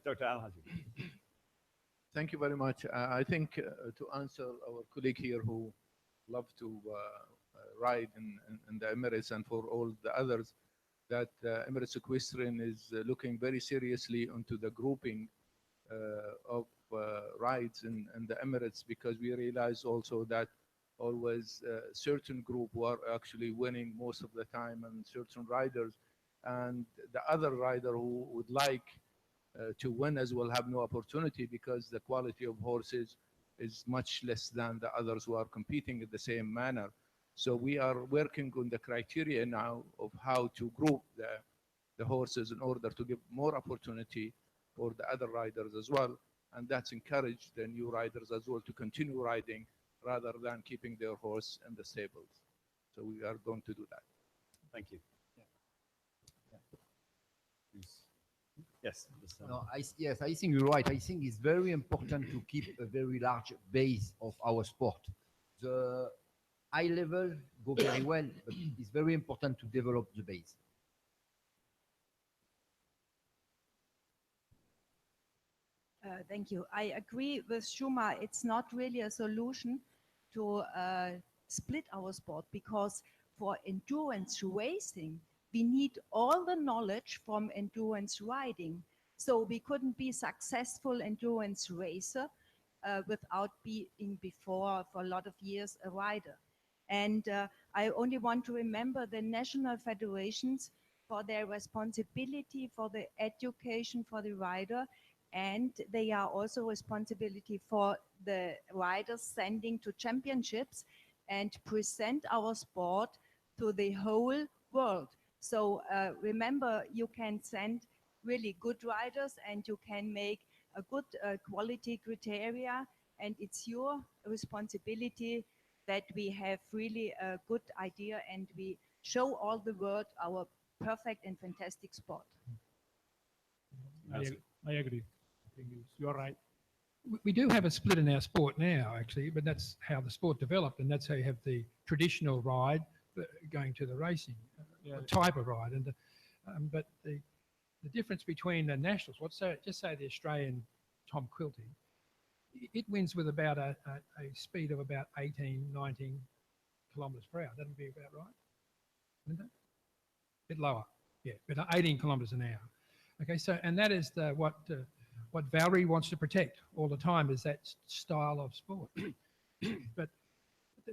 Dr. Al-Haji. Thank you very much. I think to answer our colleague here who love to ride in the Emirates and for all the others, that Emirates Equestrian is looking very seriously into the grouping of rides in the Emirates, because we realize also that always certain group were actually winning most of the time, and certain riders, and the other rider who would like to win as well have no opportunity, because the quality of horses is much less than the others who are competing in the same manner. So we are working on the criteria now of how to group the horses in order to give more opportunity for the other riders as well. And that's encouraged the new riders as well to continue riding rather than keeping their horse in the stables. So we are going to do that. Thank you. Yes. No, yes, I think you're right. I think it's very important to keep a very large base of our sport. The high level go very well, but it's very important to develop the base. Thank you. I agree with Shuma. It's not really a solution to split our sport, because for endurance racing, we need all the knowledge from endurance riding. So we couldn't be successful endurance racer without being before for a lot of years a rider. And I only want to remember the national federations for their responsibility for the education for the rider, and they are also responsibility for the riders sending to championships and present our sport to the whole world. So remember, you can send really good riders and you can make a good quality criteria, and it's your responsibility that we have really a good idea and we show all the world our perfect and fantastic sport. I agree. I think you're right. We do have a split in our sport now, actually, but that's how the sport developed, and that's how you have the traditional ride going to the racing type of ride. And but the difference between the nationals, just say the Australian Tom Quilty, it wins with about a speed of about 18, 19 kilometres per hour. That would be about right, wouldn't it? A bit lower, yeah, but 18 kilometres an hour. Okay, so and that is what Valerie wants to protect all the time, is that style of sport. But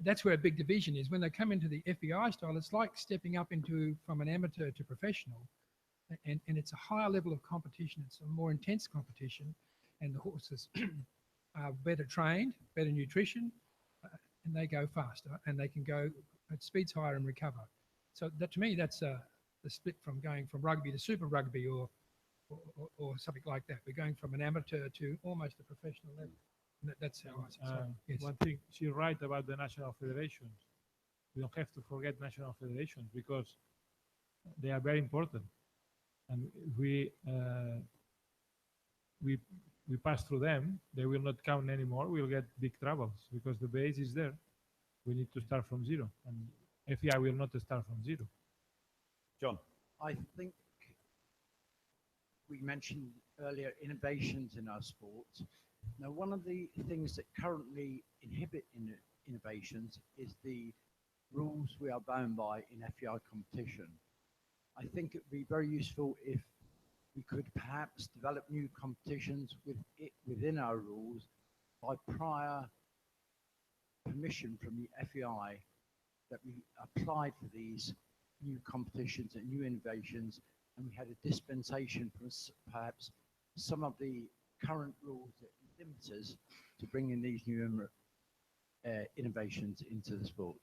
that's where a big division is. When they come into the FEI style, it's like stepping up from an amateur to professional, and it's a higher level of competition. It's a more intense competition, and the horses are better trained, better nutrition, and they go faster, and they can go at speeds higher and recover. So that, to me, that's the split from going from rugby to super rugby or something like that. We're going from an amateur to almost a professional level. That's how I see it. Yes. One thing, she's right about the national federations. We don't have to forget national federations, because they are very important. And we pass through them, they will not count anymore. We'll get big troubles because the base is there. We need to start from zero, and FEI will not start from zero. John. I think we mentioned earlier innovations in our sports. Now, one of the things that currently inhibit innovations is the rules we are bound by in FEI competition. I think it would be very useful if we could perhaps develop new competitions within our rules by prior permission from the FEI that we applied for these new competitions and new innovations, and we had a dispensation from perhaps some of the current rules that limit us to bring in these new innovations into the sport.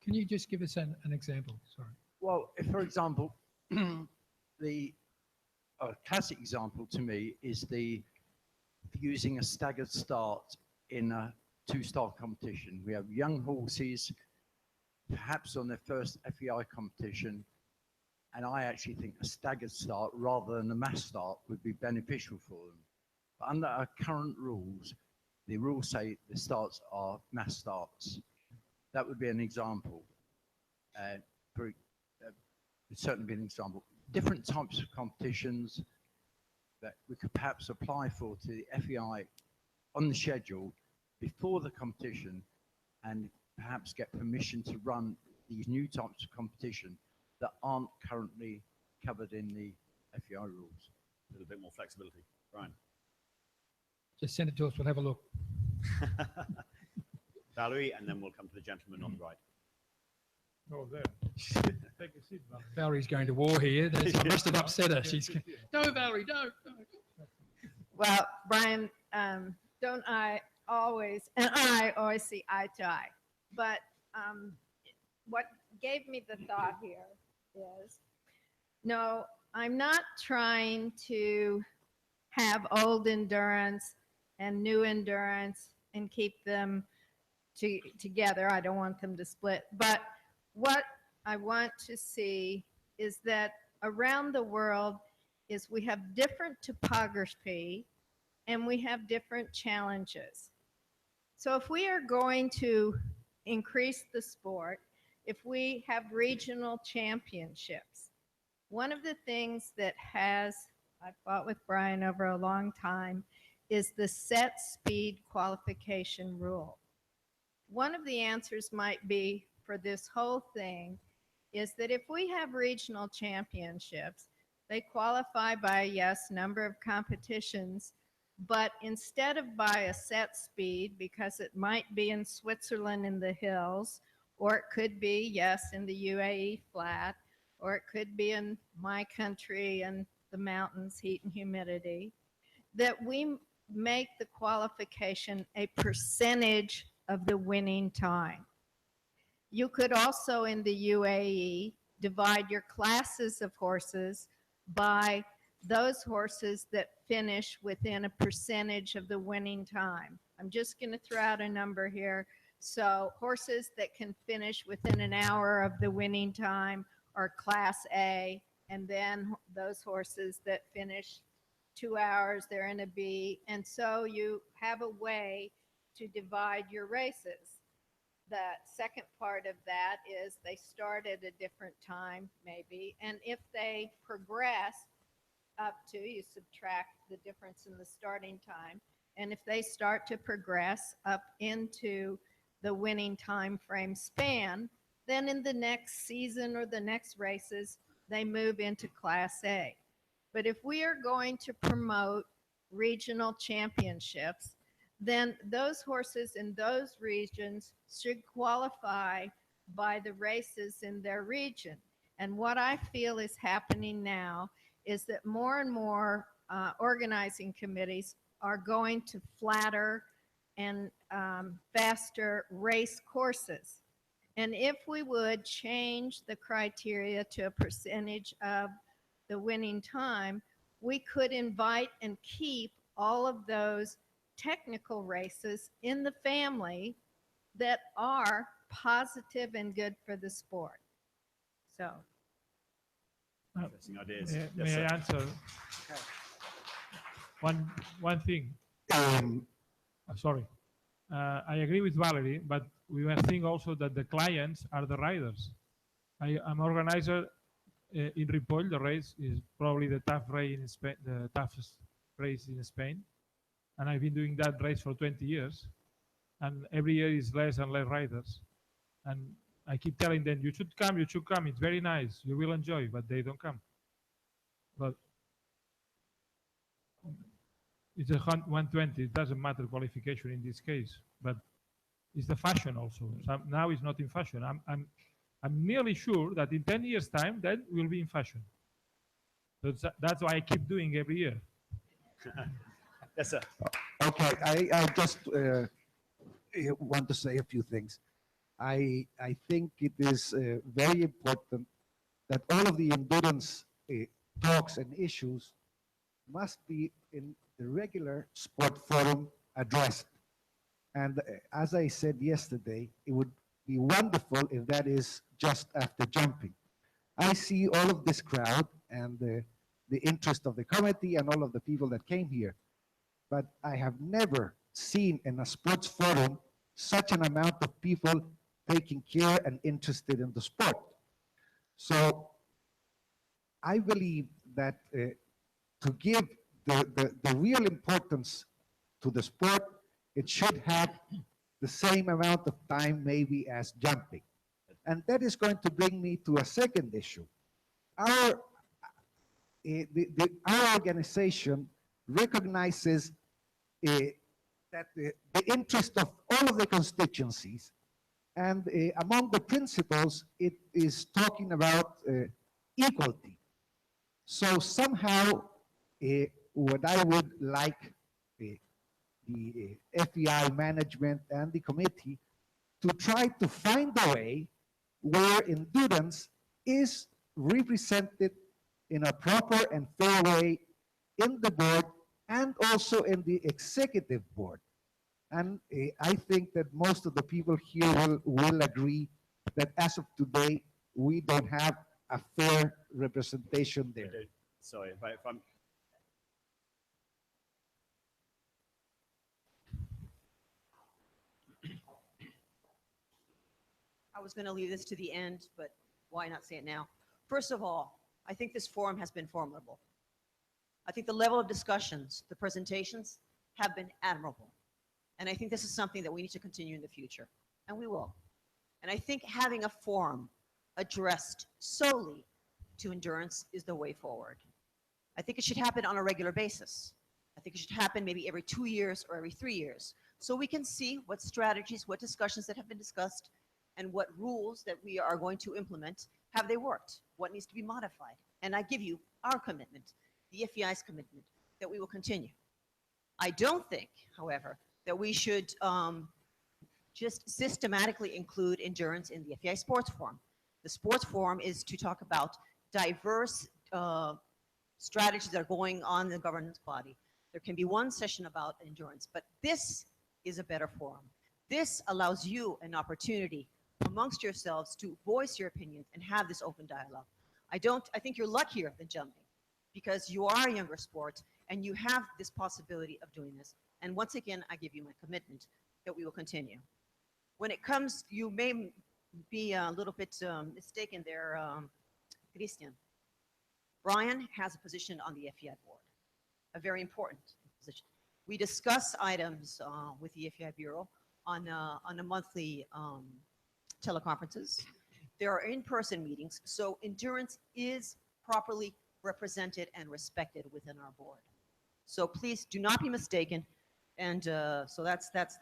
Can you just give us an example? Sorry. Well, if, for example, the classic example to me is using a staggered start in a two-star competition. We have young horses, perhaps on their first FEI competition, and I actually think a staggered start rather than a mass start would be beneficial for them. But under our current rules, the rules say the starts are mass starts. That would be an example. It'd certainly be an example. Different types of competitions that we could perhaps apply for to the FEI on the schedule before the competition, and perhaps get permission to run these new types of competition that aren't currently covered in the FEI rules. A little bit more flexibility. Brian. Just send it to us, we'll have a look. Valerie, and then we'll come to the gentleman on the right. Oh, there. Take a seat, Valerie. Valerie's going to war here. I must have upset her. She's, no, Valerie, don't. Well, Brian, don't I always see eye to eye. But what gave me the thought here is, no, I'm not trying to have old endurance and new endurance and keep them together. I don't want them to split. But what I want to see is that around the world is we have different topography and we have different challenges. So if we are going to increase the sport, if we have regional championships, one of the things that I've fought with Brian over a long time is the set speed qualification rule. One of the answers might be for this whole thing is that if we have regional championships, they qualify by, yes, number of competitions, but instead of by a set speed, because it might be in Switzerland in the hills, or it could be, yes, in the UAE flat, or it could be in my country and the mountains, heat and humidity, that we make the qualification a percentage of the winning time. You could also in the UAE divide your classes of horses by those horses that finish within a percentage of the winning time. I'm just going to throw out a number here. So horses that can finish within an hour of the winning time are class A, and then those horses that finish 2 hours, they're in a B. And so you have a way to divide your races. The second part of that is they start at a different time, maybe, and if they progress up to, you subtract the difference in the starting time, and if they start to progress up into the winning time frame span, then in the next season or the next races, they move into Class A. But if we are going to promote regional championships, then those horses in those regions should qualify by the races in their region. And what I feel is happening now is that more and more organizing committees are going to flatter and faster race courses. And if we would change the criteria to a percentage of the winning time, we could invite and keep all of those technical races in the family that are positive and good for the sport. So. Interesting ideas. May I answer? One thing. Sorry. I agree with Valerie, but we must think also that the clients are the riders. I'm organizer in Ripoll. The race is probably the toughest race in Spain. And I've been doing that race for 20 years. And every year is less and less riders. And I keep telling them, you should come, it's very nice, you will enjoy, but they don't come. But it's a 120, it doesn't matter qualification in this case, but it's the fashion also. So now it's not in fashion. I'm nearly sure that in 10 years time, that will be in fashion. That's why I keep doing every year. Yes, sir. Okay, I just want to say a few things. I think it is very important that all of the endurance talks and issues must be in the regular sport forum addressed. And as I said yesterday, it would be wonderful if that is just after jumping. I see all of this crowd and the interest of the committee and all of the people that came here, but I have never seen in a sports forum such an amount of people taking care and interested in the sport. So I believe that to give the real importance to the sport, it should have the same amount of time maybe as jumping. And that is going to bring me to a second issue. Our organization recognizes that the interest of all of the constituencies, and among the principles, it is talking about equality. So somehow, what I would like the FEI management and the committee to try to find a way where endurance is represented in a proper and fair way in the board and also in the executive board. And I think that most of the people here will agree that as of today, we don't have a fair representation there. Sorry, if I'm I was going to leave this to the end, but why not say it now? First of all, I think this forum has been formidable. I think the level of discussions, the presentations have been admirable. And I think this is something that we need to continue in the future, and we will. And I think having a forum addressed solely to endurance is the way forward. I think it should happen on a regular basis. I think it should happen maybe every 2 years or every 3 years, so we can see what strategies, what discussions that have been discussed, and what rules that we are going to implement, have they worked? What needs to be modified? And I give you our commitment, the FEI's commitment, that we will continue. I don't think, however, that we should just systematically include endurance in the FEI Sports Forum. The Sports Forum is to talk about diverse strategies that are going on in the governance body. There can be one session about endurance, but this is a better forum. This allows you an opportunity amongst yourselves to voice your opinions and have this open dialogue. I think you're luckier than jumping, because you are a younger sport and you have this possibility of doing this. And once again, I give you my commitment that we will continue. When it comes, you may be a little bit mistaken there, Christian. Brian has a position on the FEI board, a very important position. We discuss items with the FEI Bureau on a monthly teleconferences. There are in-person meetings, so endurance is properly represented and respected within our board. So please do not be mistaken. And so that's that.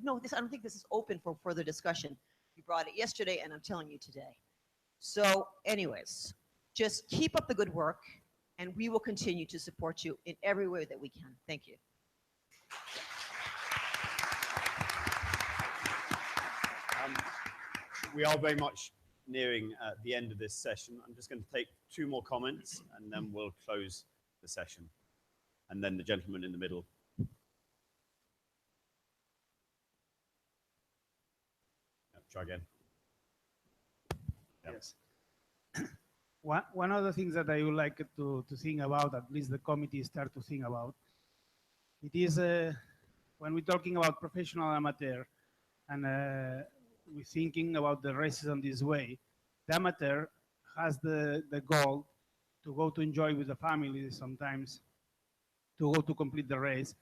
No, I don't think this is open for further discussion. You brought it yesterday, and I'm telling you today. So anyways, just keep up the good work, and we will continue to support you in every way that we can. Thank you. We are very much nearing the end of this session. I'm just going to take 2 more comments, and then we'll close the session. And then the gentleman in the middle. Try again. Yeah. Yes. One of the things that I would like to think about, at least the committee start to think about, it is when we're talking about professional amateur, and we're thinking about the races on this way, the amateur has the goal to go to enjoy with the family sometimes, to go to complete the race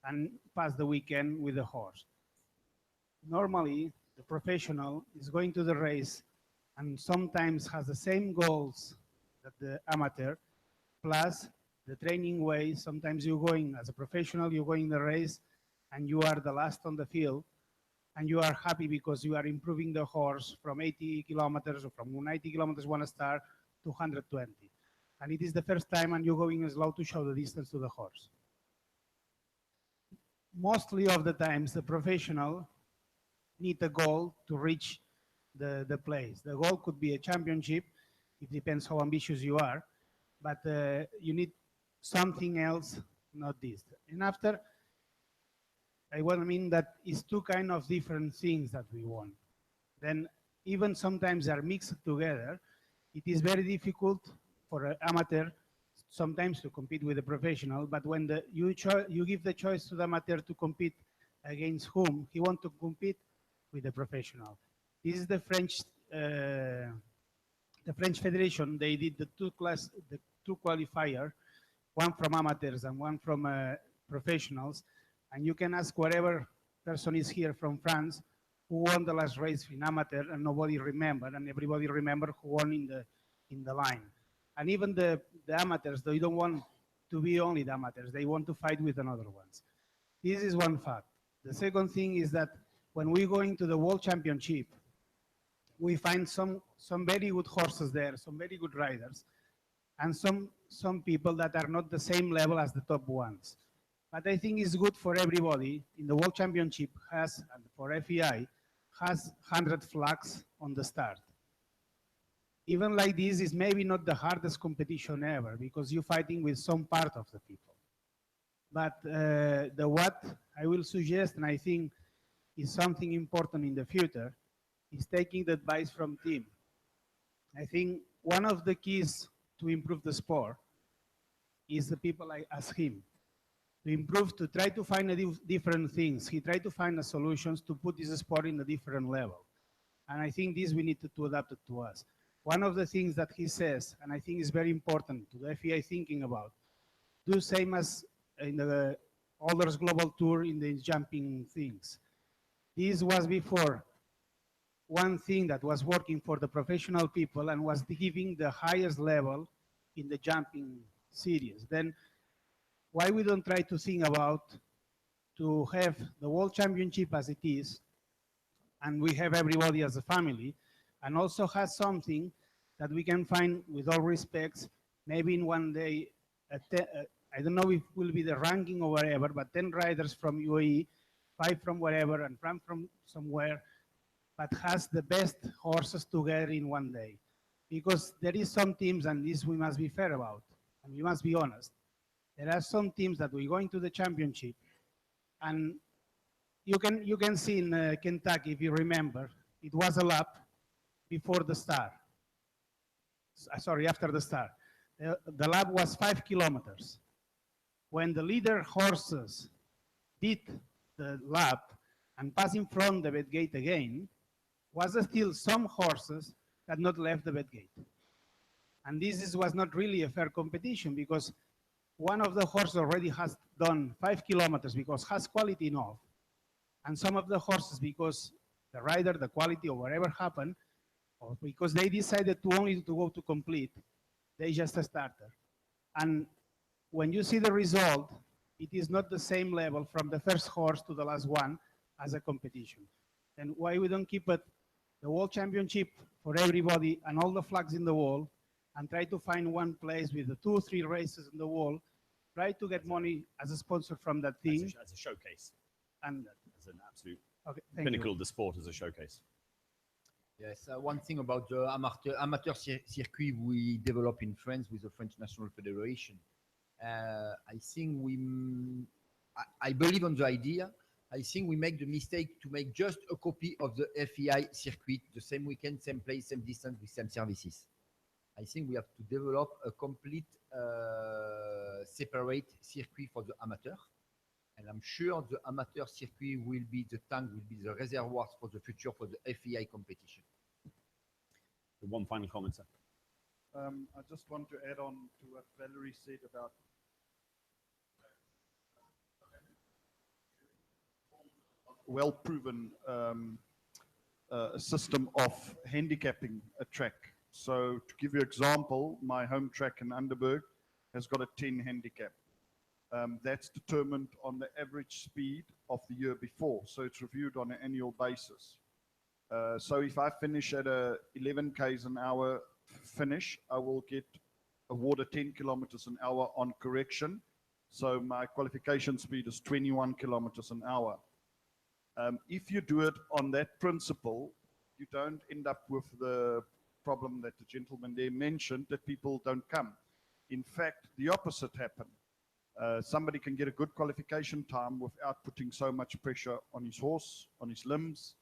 and pass the weekend with the horse. Normally, the professional is going to the race and sometimes has the same goals that the amateur, plus the training way. Sometimes you're going as a professional, you're going the race and you are the last on the field, and you are happy because you are improving the horse from 80 kilometers or from 90 kilometers 1 star to 120. And it is the first time and you're going slow to show the distance to the horse. Mostly of the times, the professional need a goal to reach the place. The goal could be a championship. It depends how ambitious you are, but you need something else, not this. And after, I want to mean that it's 2 kind of different things that we want. Then even sometimes they are mixed together. It is very difficult for an amateur sometimes to compete with a professional, but when you give the choice to the amateur to compete against whom, he wants to compete with the professional. This is the French Federation. They did the two qualifier, one from amateurs and one from professionals. And you can ask whatever person is here from France who won the last race in amateur, and nobody remember, and everybody remember who won in the line. And even the amateurs, they don't want to be only the amateurs. They want to fight with another ones. This is one fact. The second thing is that when we go into the World Championship, we find some very good horses there, some very good riders, and some people that are not the same level as the top ones. But I think it's good for everybody. In the World Championship has, and for FEI, has 100 flags on the start. Even like this is maybe not the hardest competition ever because you're fighting with some part of the people. But what I will suggest, and I think is something important in the future, is taking the advice from Tim. I think one of the keys to improve the sport is the people like as him. To improve, to try to find different things. He tried to find solutions to put this sport in a different level. And I think this we need to adapt it to us. One of the things that he says, and I think is very important to the FEI thinking about, do same as in the Others Global Tour in the jumping things. This was before one thing that was working for the professional people and was giving the highest level in the jumping series. Then why we don't try to think about to have the World Championship as it is, and we have everybody as a family, and also has something that we can find, with all respects, maybe in one day, I don't know if it will be the ranking or whatever, but 10 riders from UAE, 5 from wherever, and from somewhere, but has the best horses together in one day. Because there is some teams, and this we must be fair about, and we must be honest. There are some teams that we go into the championship, and you can see in Kentucky, if you remember, it was a lap before the start. Sorry, after the start. The lap was 5 kilometers. When the leader horses did the lap and passed in front the vet gate again, was still some horses that not left the vet gate. And was not really a fair competition because one of the horses already has done 5 kilometers because has quality enough. And some of the horses, because the rider, the quality, or whatever happened, or because they decided to only to go to complete, they just started. And when you see the result, it is not the same level from the first horse to the last one as a competition. And why we don't keep it the World Championship for everybody and all the flags in the wall and try to find one place with the 2 or 3 races in the wall, try to get money as a sponsor from that thing. As a showcase. And as an absolute pinnacle of the sport as a showcase. Yes, one thing about the amateur circuit we develop in France with the French National Federation. I think I believe on the idea. I think we make the mistake to make just a copy of the FEI circuit, the same weekend, same place, same distance, with same services. I think we have to develop a complete separate circuit for the amateur. And I'm sure the amateur circuit will be the tank, will be the reservoirs for the future for the FEI competition. One final comment, sir. I just want to add on to what Valerie said about well-proven system of handicapping a track. So to give you an example, my home track in Underberg has got a 10 handicap. That's determined on the average speed of the year before. So it's reviewed on an annual basis. So if I finish at a 11 k's an hour finish, I will get awarded 10 kilometers an hour on correction. So my qualification speed is 21 kilometers an hour. If you do it on that principle, you don't end up with the problem that the gentleman there mentioned, that people don't come. In fact, the opposite happened. Somebody can get a good qualification time without putting so much pressure on his horse, on his limbs.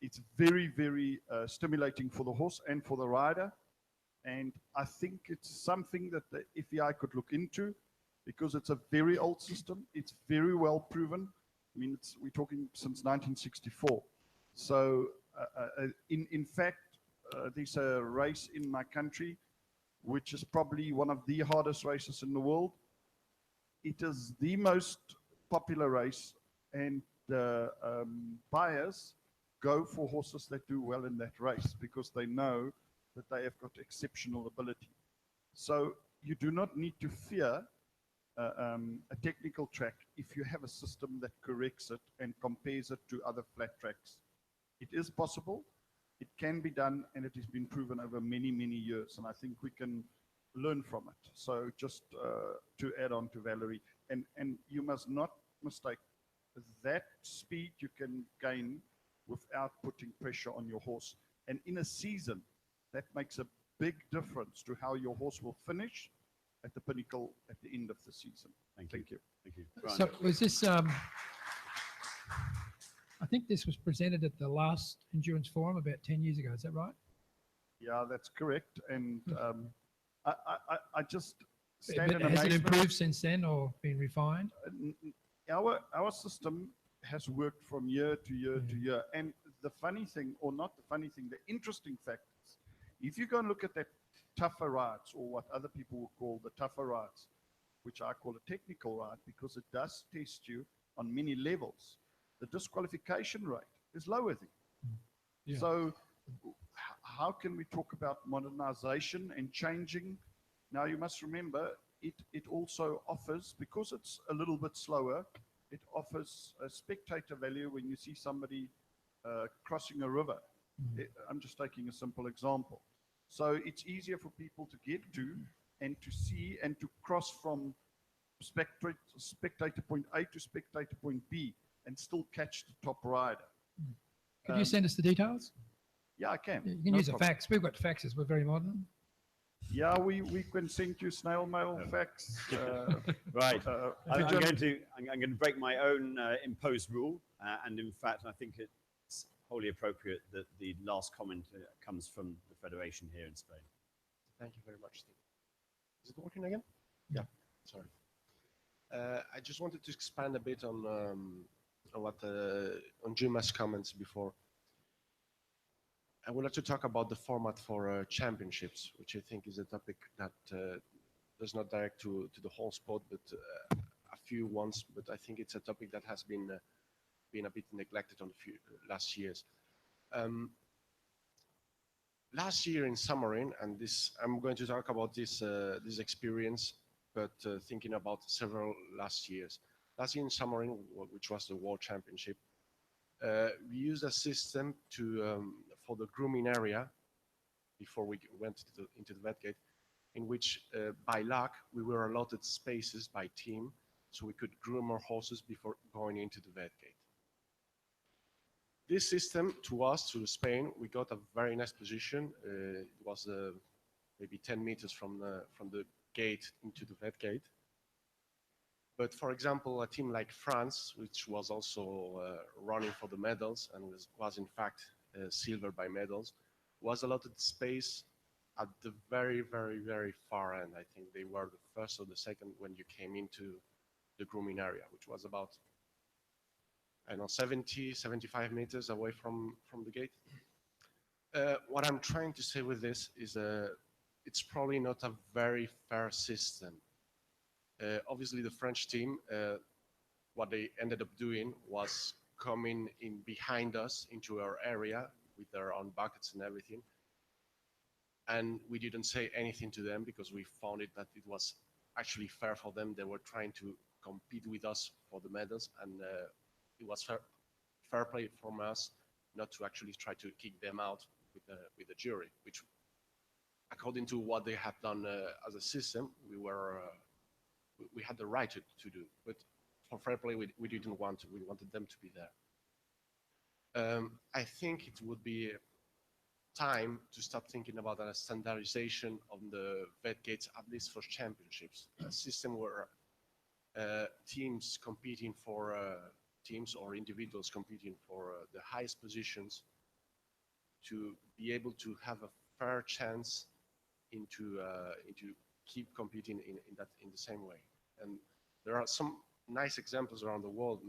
It's very, very stimulating for the horse and for the rider. And I think it's something that the FEI could look into because it's a very old system. It's very well proven. I mean, we're talking since 1964. So in fact, there's a race in my country, which is probably one of the hardest races in the world. It is the most popular race, and the buyers go for horses that do well in that race because they know that they have got exceptional ability. So you do not need to fear a technical track if you have a system that corrects it and compares it to other flat tracks. It is possible, it can be done, and it has been proven over many, many years. And I think we can learn from it. So just to add on to Valerie, and you must not mistake that speed you can gain without putting pressure on your horse. And in a season, that makes a big difference to how your horse will finish at the pinnacle at the end of the season. Thank you. Thank you. So was this, I think this was presented at the last Endurance Forum about 10 years ago, is that right? Yeah, that's correct. And I just stand in Has it amazement. improved since then or been refined? Our system has worked from year to year to year. And the funny thing, or not the funny thing, the interesting fact is, if you go and look at that tougher rides, or what other people will call the tougher rides, which I call a technical ride because it does test you on many levels, the disqualification rate is lower there. Yeah. So how can we talk about modernization and changing? Now you must remember, it also offers, because it's a little bit slower, it offers a spectator value when you see somebody crossing a river. I'm just taking a simple example. So it's easier for people to get to and to see and to cross from spectator point A to spectator point B and still catch the top rider. Could you send us the details? Yeah, I can. You can No use a problem. fax. We've got faxes. We're very modern. Yeah, we can send you snail mail, fax. Right. I'm pigeon. going to break my own imposed rule, and in fact, I think it's wholly appropriate that the last comment comes from the Federation here in Spain. Thank you very much, Steve. Is it working again? Yeah. Sorry. I just wanted to expand a bit on Juma's comments before. I would like to talk about the format for championships, which I think is a topic that does not direct to the whole sport, but a few ones. But I think it's a topic that has been a bit neglected on the last years. Last year in Summerlin, and this I'm going to talk about this experience, but thinking about several last years. Last year in Summerlin, which was the World Championship, we used a system for the grooming area before we went into the vet gate, in which by luck we were allotted spaces by team, so we could groom our horses before going into the vet gate. This system, to us, to Spain, we got a very nice position. It was maybe 10 meters from the gate into the vet gate. But for example, a team like France, which was also running for the medals and was in fact silver by medals, was allotted space at the very, very, very far end. I think they were the first or the second when you came into the grooming area, which was about, I don't know, 70, 75 meters away from the gate. What I'm trying to say with this is it's probably not a very fair system. Obviously, the French team, what they ended up doing was coming in behind us into our area with their own buckets and everything. And we didn't say anything to them because we found it that it was actually fair for them. They were trying to compete with us for the medals, and it was fair play from us not to actually try to kick them out with the jury, which, according to what they had done as a system, we had the right to do. But for fair play, we didn't want to. We wanted them to be there. I think it would be time to start thinking about a standardization on the vet gates, at least for championships. A system where teams competing for teams or individuals competing for the highest positions to be able to have a fair chance into keep competing in the same way. And there are some nice examples around the world.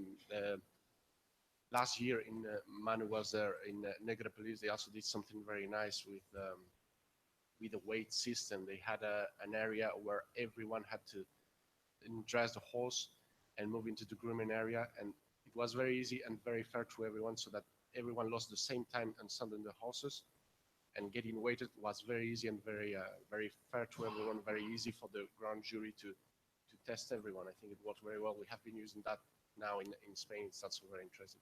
Last year in Manu was there in Negropolis. They also did something very nice with the weight system. They had an area where everyone had to dress the horse and move into the grooming area, and it was very easy and very fair to everyone, so that everyone lost the same time and saddling the horses. And getting weighted was very easy and very fair to everyone. Very easy for the grand jury to test everyone. I think it worked very well. We have been using that now in Spain. It's also very interesting.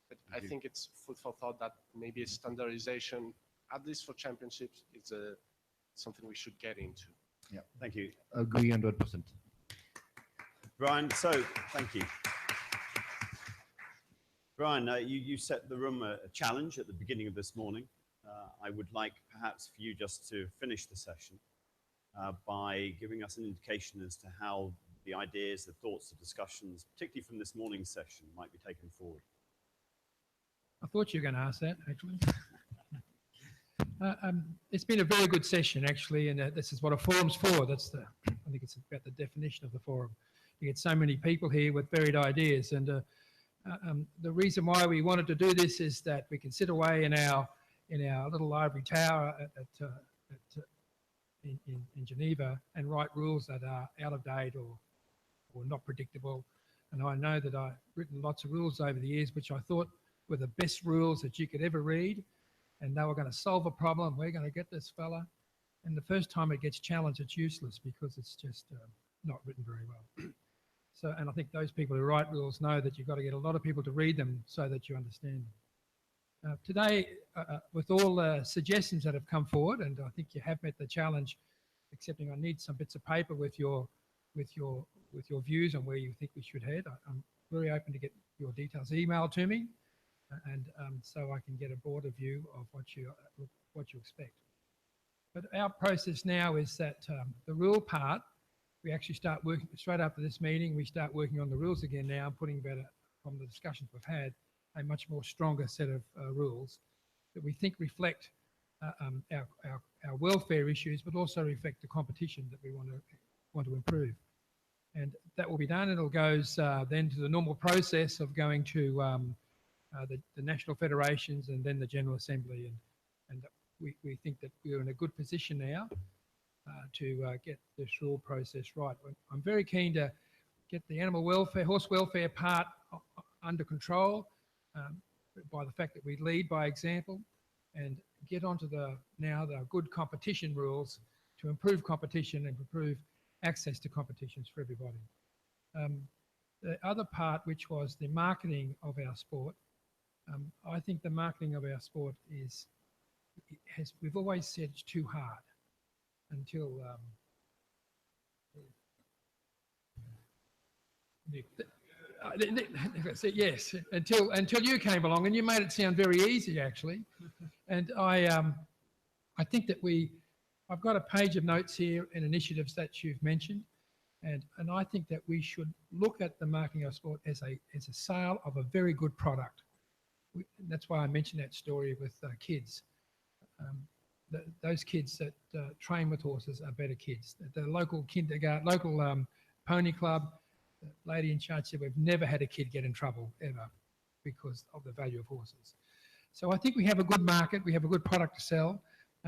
But I think it's food for thought that maybe a standardization, at least for championships, is something we should get into. Yeah, thank you. Agree 100%. Brian, so thank you. Brian, you set the room a challenge at the beginning of this morning. I would like perhaps for you just to finish the session by giving us an indication as to how the ideas, the thoughts, the discussions, particularly from this morning's session, might be taken forward. I thought you were going to ask that, actually. It's been a very good session, actually, and this is what a forum's for. I think it's about the definition of the forum. You get so many people here with varied ideas, and the reason why we wanted to do this is that we can sit away in our little ivory tower in Geneva and write rules that are out of date or not predictable. And I know that I've written lots of rules over the years, which I thought were the best rules that you could ever read, and they were going to solve a problem. We're going to get this fella. And the first time it gets challenged, it's useless because it's just not written very well. So, and I think those people who write rules know that you've got to get a lot of people to read them so that you understand them. Today, with all the suggestions that have come forward, and I think you have met the challenge, excepting I need some bits of paper with your views on where you think we should head. I'm very open to get your details emailed to me, and so I can get a broader view of what you expect. But our process now is that the rule part, we actually start working straight after this meeting. We start working on the rules again now, putting better from the discussions we've had, a much more stronger set of rules that we think reflect our welfare issues, but also reflect the competition that we want to improve. And that will be done. It'll goes then to the normal process of going to the national federations and then the General Assembly. And we think that we're in a good position now to get this rule process right. I'm very keen to get the animal welfare, horse welfare part under control by the fact that we lead by example, and get onto the good competition rules to improve competition and improve access to competitions for everybody. The other part, which was the marketing of our sport, I think the marketing of our sport we've always said it's too hard until yes, until you came along and you made it sound very easy, actually. And I think that I've got a page of notes here and initiatives that you've mentioned, and I think that we should look at the marketing of sport as a sale of a very good product. That's why I mentioned that story with kids. Those kids that train with horses are better kids. The local kindergarten, local pony club, the lady in charge said we've never had a kid get in trouble ever because of the value of horses. So I think we have a good market, we have a good product to sell.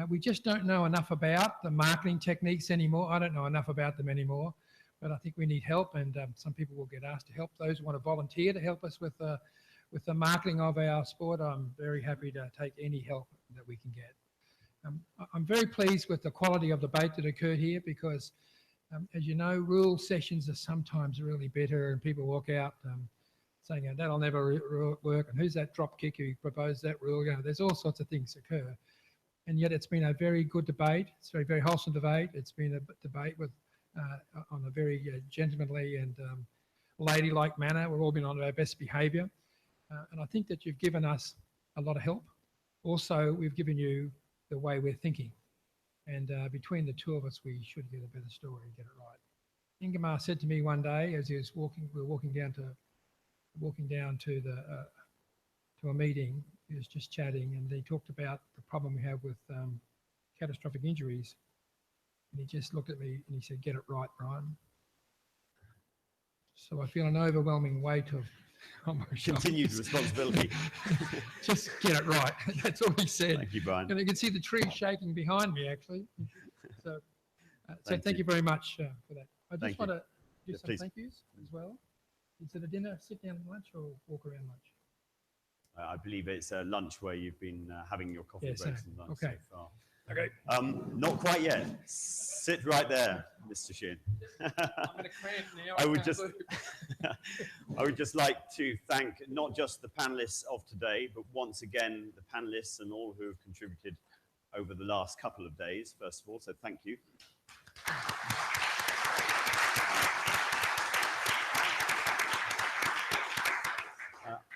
We just don't know enough about the marketing techniques anymore. I don't know enough about them anymore, but I think we need help, and some people will get asked to help. Those who want to volunteer to help us with the marketing of our sport, I'm very happy to take any help that we can get. I'm very pleased with the quality of debate that occurred here because, as you know, rule sessions are sometimes really bitter and people walk out saying, that'll never work, and who's that drop kick who proposed that rule? There's all sorts of things occur. And yet it's been a very good debate. It's a very wholesome debate. It's been a debate on a very gentlemanly and ladylike manner. We've all been on our best behaviour. And I think that you've given us a lot of help. Also, we've given you the way we're thinking. And between the two of us, we should get a better story and get it right. Ingemar said to me one day as he was walking, we were walking down to a meeting, he was just chatting, and he talked about the problem we have with catastrophic injuries. And he just looked at me and he said, "Get it right, Brian." So I feel an overwhelming weight of continued responsibility. Just get it right. That's all he said. Thank you, Brian. And you can see the tree shaking behind me, actually. So, thank you very much for that. I just want to do some thank yous as well. Is it a dinner, sit down and lunch, or walk around lunch? I believe it's a lunch where you've been having your coffee breaks and lunch okay. so far. Okay. Not quite yet. Sit right there, Mr. Shin. I'm going to cramp now. I would just, I would just like to thank not just the panelists of today, but once again the panelists and all who have contributed over the last couple of days. First of all, so thank you.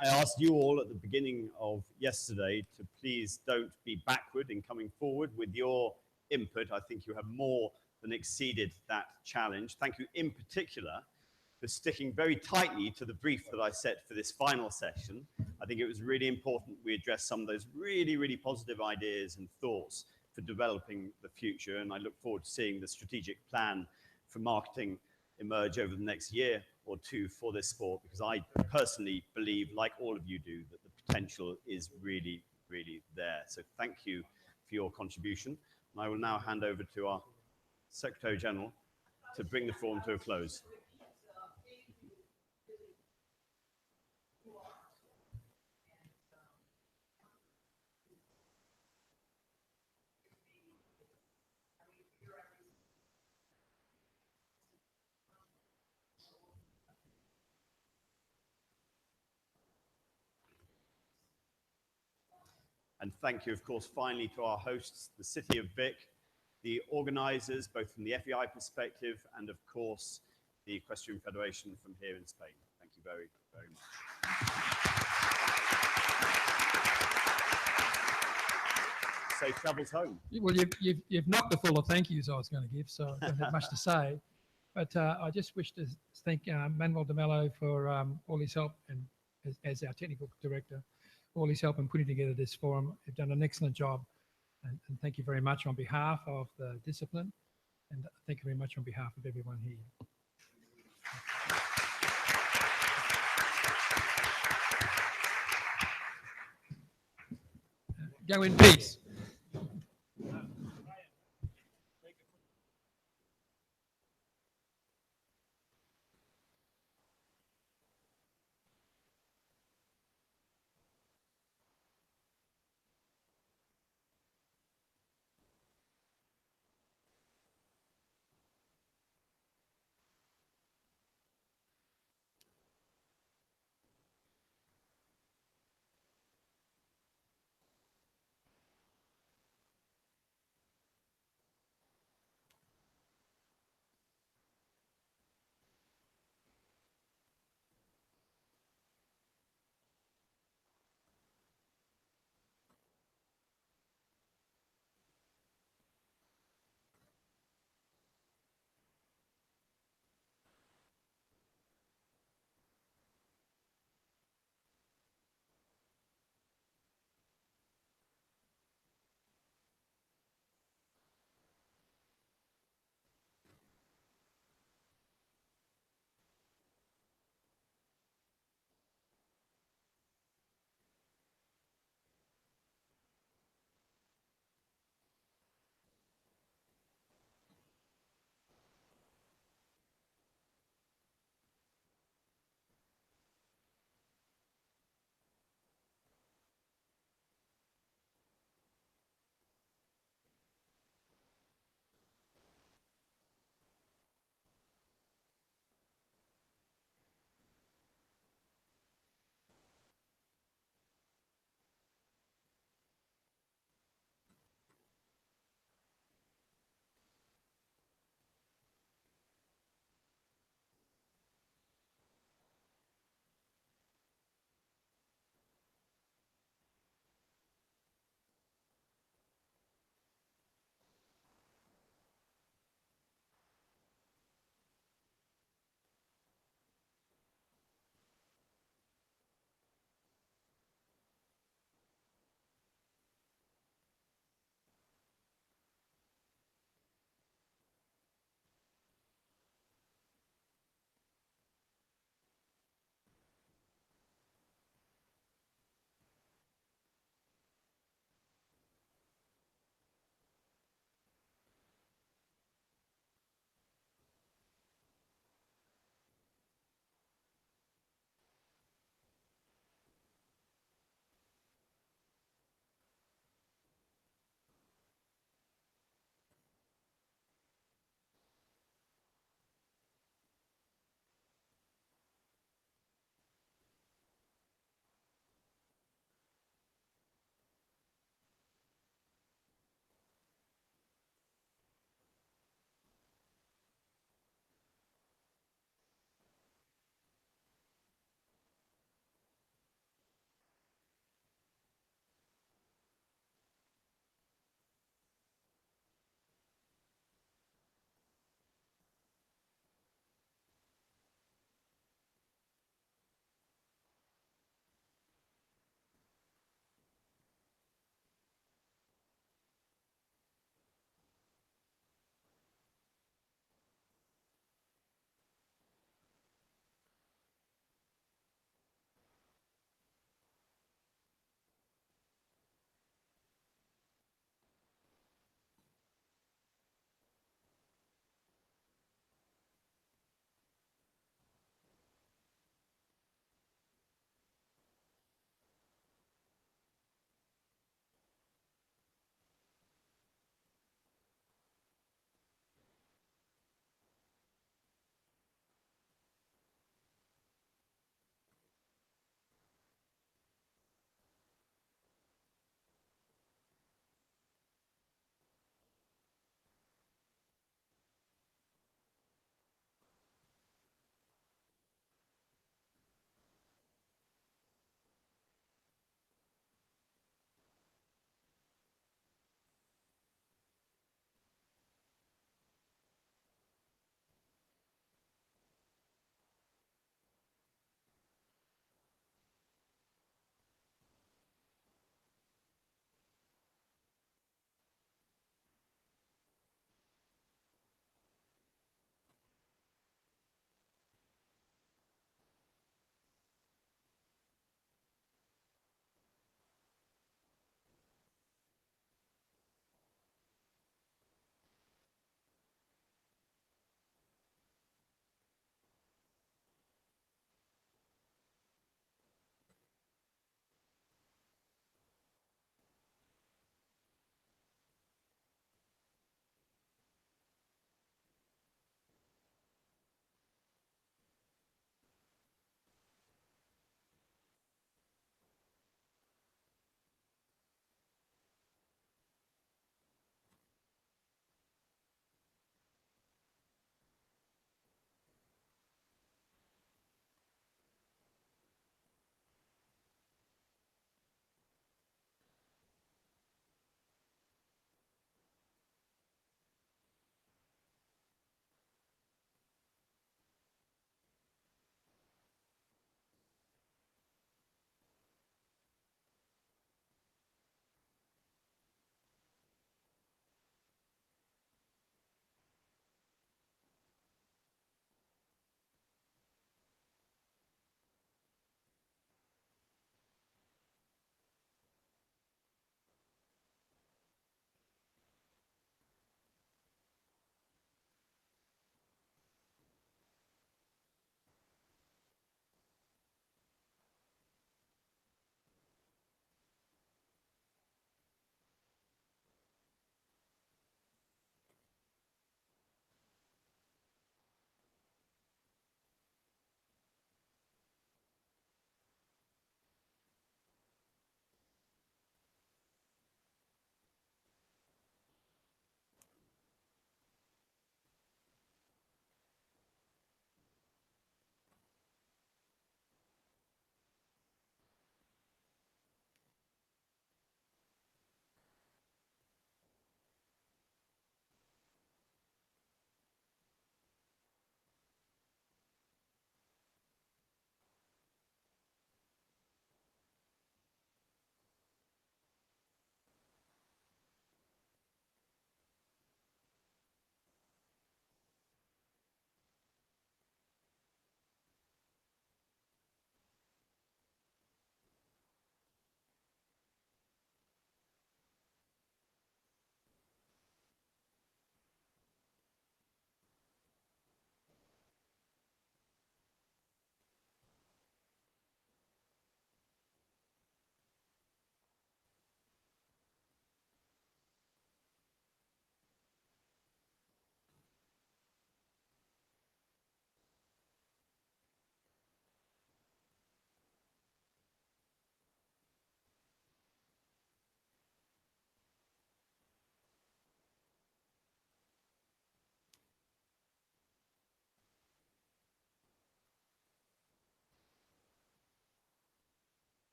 I asked you all at the beginning of yesterday to please don't be backward in coming forward with your input. I think you have more than exceeded that challenge. Thank you in particular for sticking very tightly to the brief that I set for this final session. I think it was really important we address some of those really, really positive ideas and thoughts for developing the future. And I look forward to seeing the strategic plan for marketing emerge over the next year or two for this sport, because I personally believe, like all of you do, that the potential is really, really there. So thank you for your contribution. And I will now hand over to our Secretary General to bring the forum to a close. And thank you, of course, finally to our hosts, the City of Vic, the organizers, both from the FEI perspective and, of course, the Equestrian Federation from here in Spain. Thank you very, very much. Safe travels home. Well, you've knocked the full of thank yous I was going to give, so I don't have much to say. But I just wish to thank Manuel de Mello for all his help and as our technical director, all his help in putting together this forum. You've done an excellent job. And thank you very much on behalf of the discipline. And thank you very much on behalf of everyone here. Go in peace.